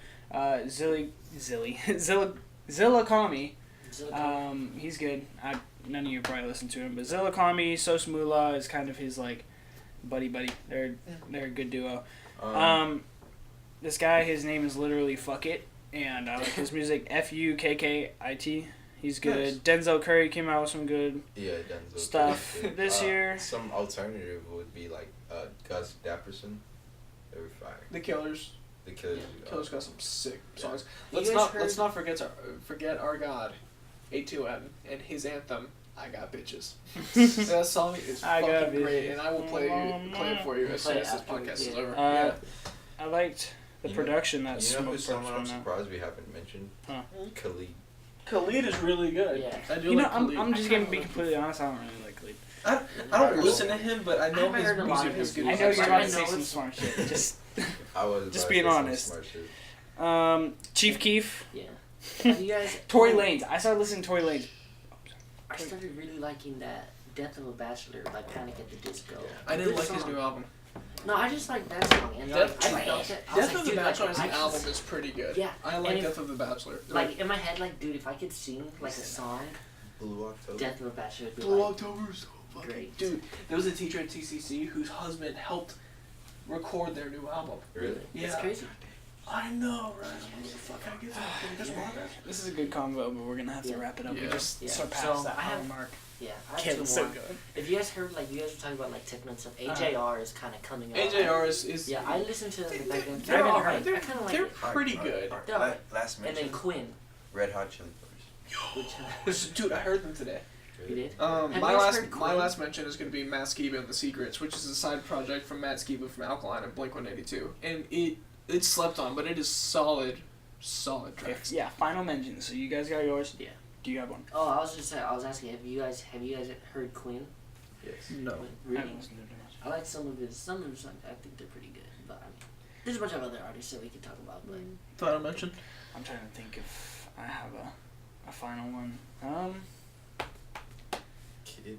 Speaker 3: Zilla Kami. He's good. None of you probably listen to him, but Zilla Kami, Sos Mula is kind of his like buddy. They're a good duo. This guy, his name is literally Fuck It. and I like his music. Fukkit. He's good. Denzel Curry came out with some good
Speaker 5: Denzel
Speaker 3: stuff
Speaker 5: Curry.
Speaker 3: this year.
Speaker 5: Some alternative would be like Gus Dapperson. They were fire.
Speaker 6: The Killers.
Speaker 5: The Killers.
Speaker 6: Killers got some sick songs.
Speaker 2: You
Speaker 6: Let's
Speaker 2: guys
Speaker 6: not forget our God, A2M, and his anthem. I got bitches. That song is
Speaker 3: I got
Speaker 6: fucking great,
Speaker 3: bitches.
Speaker 6: and I will play it for you as soon as this podcast is over.
Speaker 3: I liked the production that
Speaker 5: You know who's
Speaker 3: Smoke
Speaker 5: someone I'm
Speaker 3: put out.
Speaker 5: surprised we haven't mentioned?
Speaker 3: Huh.
Speaker 5: Khalid.
Speaker 6: Khalid is really good.
Speaker 2: Yeah.
Speaker 6: I do
Speaker 3: You know,
Speaker 6: like Khalid.
Speaker 3: I'm just gonna be completely honest. I don't really like Khalid.
Speaker 6: I don't listen to him, but I know
Speaker 2: haven't
Speaker 6: his
Speaker 2: heard a lot
Speaker 6: music
Speaker 2: of
Speaker 6: is
Speaker 2: his
Speaker 6: good.
Speaker 3: I know
Speaker 2: music.
Speaker 3: you're
Speaker 2: I
Speaker 3: about to
Speaker 2: know
Speaker 3: say some
Speaker 2: it's-
Speaker 3: smart shit. Just
Speaker 5: I was
Speaker 3: Just
Speaker 5: about to
Speaker 3: being
Speaker 5: say some
Speaker 3: honest.
Speaker 5: smart shit.
Speaker 3: Chief Keef,
Speaker 2: Yeah. Have you guys?
Speaker 3: Tory Lanez. I started listening to Tory Lanez.
Speaker 2: I started really liking that Death of a Bachelor by Panic at the Disco.
Speaker 6: I didn't
Speaker 2: Good
Speaker 6: like his
Speaker 2: song.
Speaker 6: new album.
Speaker 2: No, I just like that song, and like, I felt it. I was
Speaker 6: Death
Speaker 2: like,
Speaker 6: of the
Speaker 2: dude,
Speaker 6: Bachelor
Speaker 2: like,
Speaker 6: as an
Speaker 2: I could
Speaker 6: album
Speaker 2: s-
Speaker 6: is pretty good.
Speaker 2: Yeah,
Speaker 6: I like
Speaker 2: and if-
Speaker 6: Death of the Bachelor.
Speaker 2: Like in my head, like dude, if I could sing like a song,
Speaker 5: Blue October.
Speaker 2: Death of a Bachelor would be
Speaker 6: Blue
Speaker 2: like,
Speaker 6: October is so fucking
Speaker 2: great.
Speaker 6: Dude, there was a teacher at TCC whose husband helped record their new album.
Speaker 5: Really?
Speaker 6: Yeah.
Speaker 2: It's crazy.
Speaker 6: I know, right? Fuck, I get that.
Speaker 3: This is a good convo, but we're gonna have to
Speaker 2: Yeah.
Speaker 3: wrap it up. We
Speaker 6: Yeah.
Speaker 3: just
Speaker 2: Yeah.
Speaker 3: surpassed
Speaker 2: So,
Speaker 3: that
Speaker 2: I have-
Speaker 3: hour mark.
Speaker 2: Yeah, I have
Speaker 3: Kevin,
Speaker 2: two
Speaker 3: so
Speaker 2: more.
Speaker 3: good.
Speaker 2: If you guys heard, like, you guys were talking about like techno and stuff, AJR is kind of coming up.
Speaker 6: AJR is
Speaker 2: Yeah, I listened to them back then.
Speaker 6: they're
Speaker 2: They're
Speaker 6: all
Speaker 2: alright.
Speaker 6: right.
Speaker 2: I kind of like
Speaker 6: They're
Speaker 2: it.
Speaker 6: pretty good.
Speaker 2: They're alright.
Speaker 5: Last
Speaker 2: And
Speaker 5: mention.
Speaker 2: then Quinn,
Speaker 5: Red Hot Chili Peppers.
Speaker 2: which
Speaker 6: Dude, I heard them today.
Speaker 2: you did.
Speaker 6: My
Speaker 2: you guys
Speaker 6: last
Speaker 2: heard
Speaker 6: my
Speaker 2: Queen?
Speaker 6: last mention is going to be Matt Skiba and the Secrets, which is a side project from Matt Skiba from Alkaline and Blink-182, and it's slept on, but it is solid tracks.
Speaker 3: Yeah, final mention. So you guys got yours.
Speaker 2: Yeah.
Speaker 3: Do you have one?
Speaker 2: Oh, I was just saying. I was asking, have you guys heard Quinn?
Speaker 5: Yes.
Speaker 6: No.
Speaker 2: Quinn?
Speaker 3: I
Speaker 2: Really?
Speaker 3: haven't listened to it much.
Speaker 2: I like some of his songs. I think they're pretty good. But I mean, there's a bunch of other artists that we could talk about. But
Speaker 6: Thought I mentioned.
Speaker 3: I'm trying to think if I have a final one.
Speaker 5: Kid.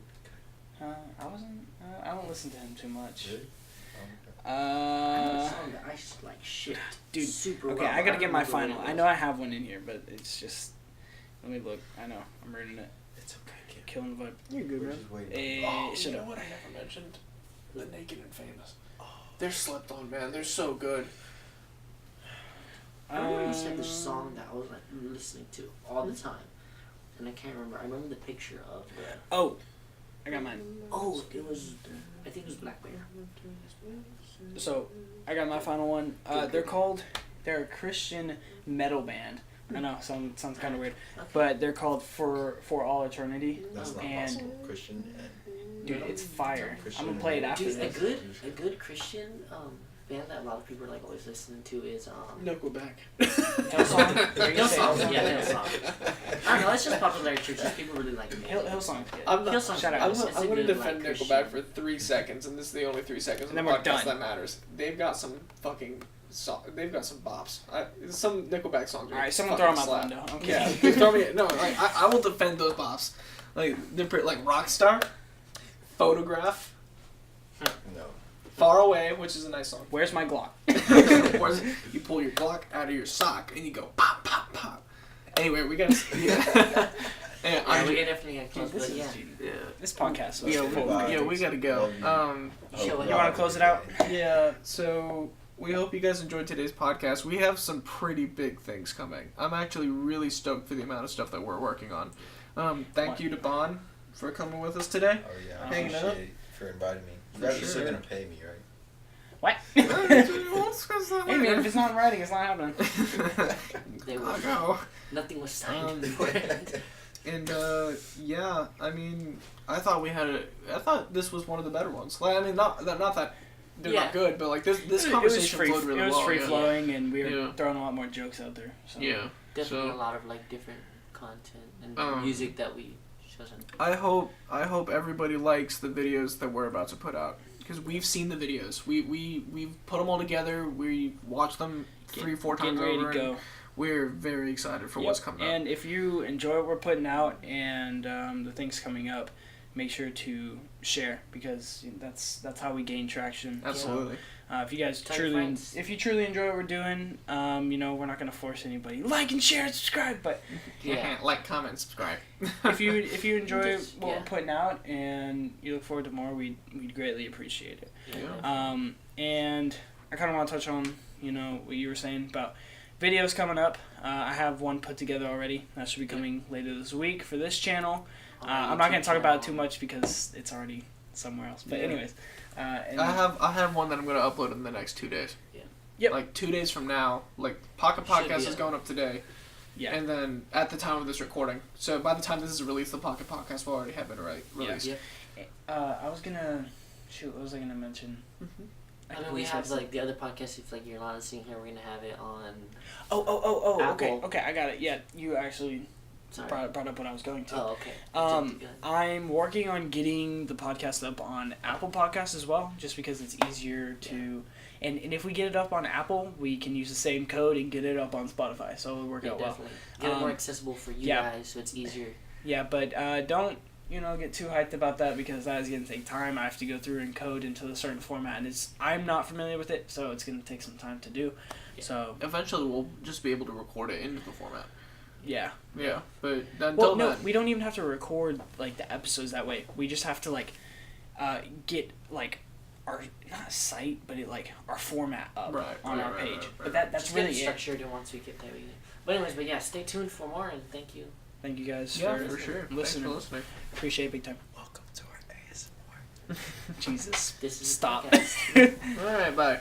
Speaker 3: I wasn't. I don't listen to him too much.
Speaker 5: Really?
Speaker 2: I know a
Speaker 3: Uh,
Speaker 2: song that I just like shit.
Speaker 3: dude,
Speaker 2: super
Speaker 3: okay,
Speaker 2: well.
Speaker 3: I gotta
Speaker 2: don't
Speaker 3: get my
Speaker 2: remember what
Speaker 3: final.
Speaker 2: it
Speaker 3: I
Speaker 2: was.
Speaker 3: know I have one in here, but it's just. Let me look. I know. I'm reading it.
Speaker 5: It's okay, kid.
Speaker 3: Killing the vibe.
Speaker 4: You're good,
Speaker 5: We're
Speaker 4: man.
Speaker 5: just waiting.
Speaker 3: Eh, shut
Speaker 6: you know
Speaker 3: up.
Speaker 6: what I never mentioned? The Naked and Famous. They're slept on, man. They're so good.
Speaker 2: I remember you said this song that I was like listening to all the time, and I can't remember. I remember the picture of the.
Speaker 3: Oh, I got mine.
Speaker 2: Oh, it was. I think it was Black Bear.
Speaker 3: So, I got my final one. They're a Christian metal band. I know, sounds kind of weird,
Speaker 2: Okay.
Speaker 3: but they're called For All Eternity.
Speaker 5: That's not
Speaker 3: And-
Speaker 5: possible. Christian and
Speaker 3: Dude, it's fire.
Speaker 5: Christian
Speaker 3: I'm gonna play it
Speaker 5: metal.
Speaker 3: after
Speaker 2: Dude,
Speaker 3: this.
Speaker 2: a good Christian band that a lot of people are like always listening to is
Speaker 6: Nickelback.
Speaker 3: Hillsong? Are you gonna say
Speaker 2: Hillsong.
Speaker 3: Hillsong?
Speaker 2: Yeah, Hillsong. I don't know. It's just popular churches. People really like it.
Speaker 3: Hillsong's good.
Speaker 6: I'm not.
Speaker 2: Hillsong's
Speaker 3: Shout out.
Speaker 2: good.
Speaker 6: I'm
Speaker 2: It's a
Speaker 6: going to
Speaker 2: good,
Speaker 6: defend
Speaker 2: like,
Speaker 6: Nickelback
Speaker 2: Christian.
Speaker 6: for 3 seconds, and this is the only 3 seconds of
Speaker 3: And
Speaker 6: the
Speaker 3: then we're
Speaker 6: podcast
Speaker 3: done.
Speaker 6: that matters. They've got some fucking. They've got some bops. Some Nickelback songs. Are
Speaker 3: Alright, someone
Speaker 6: fucking
Speaker 3: throw them out the
Speaker 6: slap.
Speaker 3: window. Okay.
Speaker 6: Yeah, they throw me. No, like, I will defend those bops. Like they're pretty, like Rockstar, Photograph,
Speaker 5: no.
Speaker 6: Far Away, which is a nice song.
Speaker 3: Where's my Glock?
Speaker 6: Or you pull your Glock out of your sock and you go pop pop pop. Anyway, we got. Yeah.
Speaker 2: Yeah,
Speaker 6: I'm
Speaker 2: we definitely get close,
Speaker 3: Dude, this
Speaker 2: but
Speaker 3: is
Speaker 2: yeah.
Speaker 3: This podcast was
Speaker 6: Yeah,
Speaker 3: full.
Speaker 6: we gotta go.
Speaker 2: Show it.
Speaker 3: You wanna close it out?
Speaker 6: Yeah, so we hope you guys enjoyed today's podcast. We have some pretty big things coming. I'm actually really stoked for the amount of stuff that we're working on. Thank you to Bon for coming with us today.
Speaker 5: Oh yeah, I
Speaker 6: Hanging
Speaker 5: appreciate
Speaker 6: out.
Speaker 5: it for inviting me. You
Speaker 6: For
Speaker 5: guys are still
Speaker 6: sure.
Speaker 5: gonna pay me, right?
Speaker 3: What? Hey man, if it's not in writing, it's not happening.
Speaker 2: They were,
Speaker 6: I'll go.
Speaker 2: nothing was signed
Speaker 6: Um,
Speaker 2: beforehand.
Speaker 6: And yeah, I mean, I thought this was one of the better ones. Like, I mean, not that they're
Speaker 2: Yeah.
Speaker 6: not good, but like this
Speaker 3: It was
Speaker 6: conversation
Speaker 3: free.
Speaker 6: flowed really
Speaker 3: It was
Speaker 6: well.
Speaker 3: free
Speaker 6: yeah.
Speaker 3: flowing, and we were
Speaker 6: Yeah.
Speaker 3: throwing a lot more jokes out there. So.
Speaker 6: Yeah.
Speaker 2: Definitely
Speaker 6: So-
Speaker 2: a lot of like different content and music that we chosen.
Speaker 6: I hope everybody likes the videos that we're about to put out, because we've seen the videos. We've put them all together. We watched them 3-4 times
Speaker 3: Getting ready
Speaker 6: over.
Speaker 3: to
Speaker 6: And
Speaker 3: go.
Speaker 6: we're very excited for what's coming up.
Speaker 3: And if you enjoy what we're putting out and the things coming up, make sure to share, because that's how we gain traction.
Speaker 6: Absolutely.
Speaker 3: If you guys
Speaker 2: Tell your friends.
Speaker 3: if you truly enjoy what we're doing, we're not gonna force anybody like and share and subscribe. But
Speaker 2: Yeah.
Speaker 6: Like, comment, subscribe.
Speaker 3: if you enjoy
Speaker 2: Just-
Speaker 3: what
Speaker 2: yeah.
Speaker 3: we're putting out and you look forward to more, we'd greatly appreciate it.
Speaker 2: Yeah.
Speaker 3: And I kind of want to touch on what you were saying about videos coming up. I have one put together already. That should be coming later this week for this channel. I'm not going to talk about it too much because it's already somewhere else. But anyways. And
Speaker 6: I have one that I'm going to upload in the next 2 days.
Speaker 2: Yeah.
Speaker 3: Yep.
Speaker 6: Like 2 days from now. Like, Pocket Podcast is going up today.
Speaker 3: Yeah.
Speaker 6: And then at the time of this recording. So by the time this is released, the Pocket Podcast will already have it released.
Speaker 2: Yeah.
Speaker 3: I was going to... Shoot, what was I going to mention?
Speaker 2: I mean, we have like the other podcast. If like you're not seeing here, we're gonna have it on.
Speaker 3: Oh.
Speaker 2: Apple.
Speaker 3: Okay, I got it. Yeah, you actually
Speaker 2: Sorry.
Speaker 3: brought up what I was going to.
Speaker 2: Oh, okay.
Speaker 3: I'm working on getting the podcast up on Apple Podcasts as well, just because it's easier to. And if we get it up on Apple, we can use the same code and get it up on Spotify, so it'll work out
Speaker 2: definitely.
Speaker 3: well.
Speaker 2: Get it more accessible for you guys, so it's easier.
Speaker 3: Yeah, but don't get too hyped about that because that is going to take time. I have to go through and code into a certain format, and I'm not familiar with it, so it's going to take some time to do.
Speaker 2: Yeah.
Speaker 3: So
Speaker 6: Eventually, we'll just be able to record it into the format.
Speaker 3: yeah.
Speaker 6: Yeah, but until then,
Speaker 3: we don't even have to record like the episodes that way. We just have to like get like our not site, but our format up on our page.
Speaker 6: Right.
Speaker 3: But that's
Speaker 2: Just
Speaker 3: really
Speaker 2: get it
Speaker 3: it.
Speaker 2: structured, and once we get there, we. But anyways, but yeah, stay tuned for more, and thank you.
Speaker 3: Thank you guys
Speaker 6: yeah,
Speaker 3: for
Speaker 6: for sure.
Speaker 3: listening.
Speaker 6: Thanks for listening.
Speaker 3: Appreciate it big time.
Speaker 5: Welcome to our ASMR.
Speaker 3: Jesus.
Speaker 2: This is
Speaker 3: Stop.
Speaker 2: The podcast.
Speaker 6: All right, bye.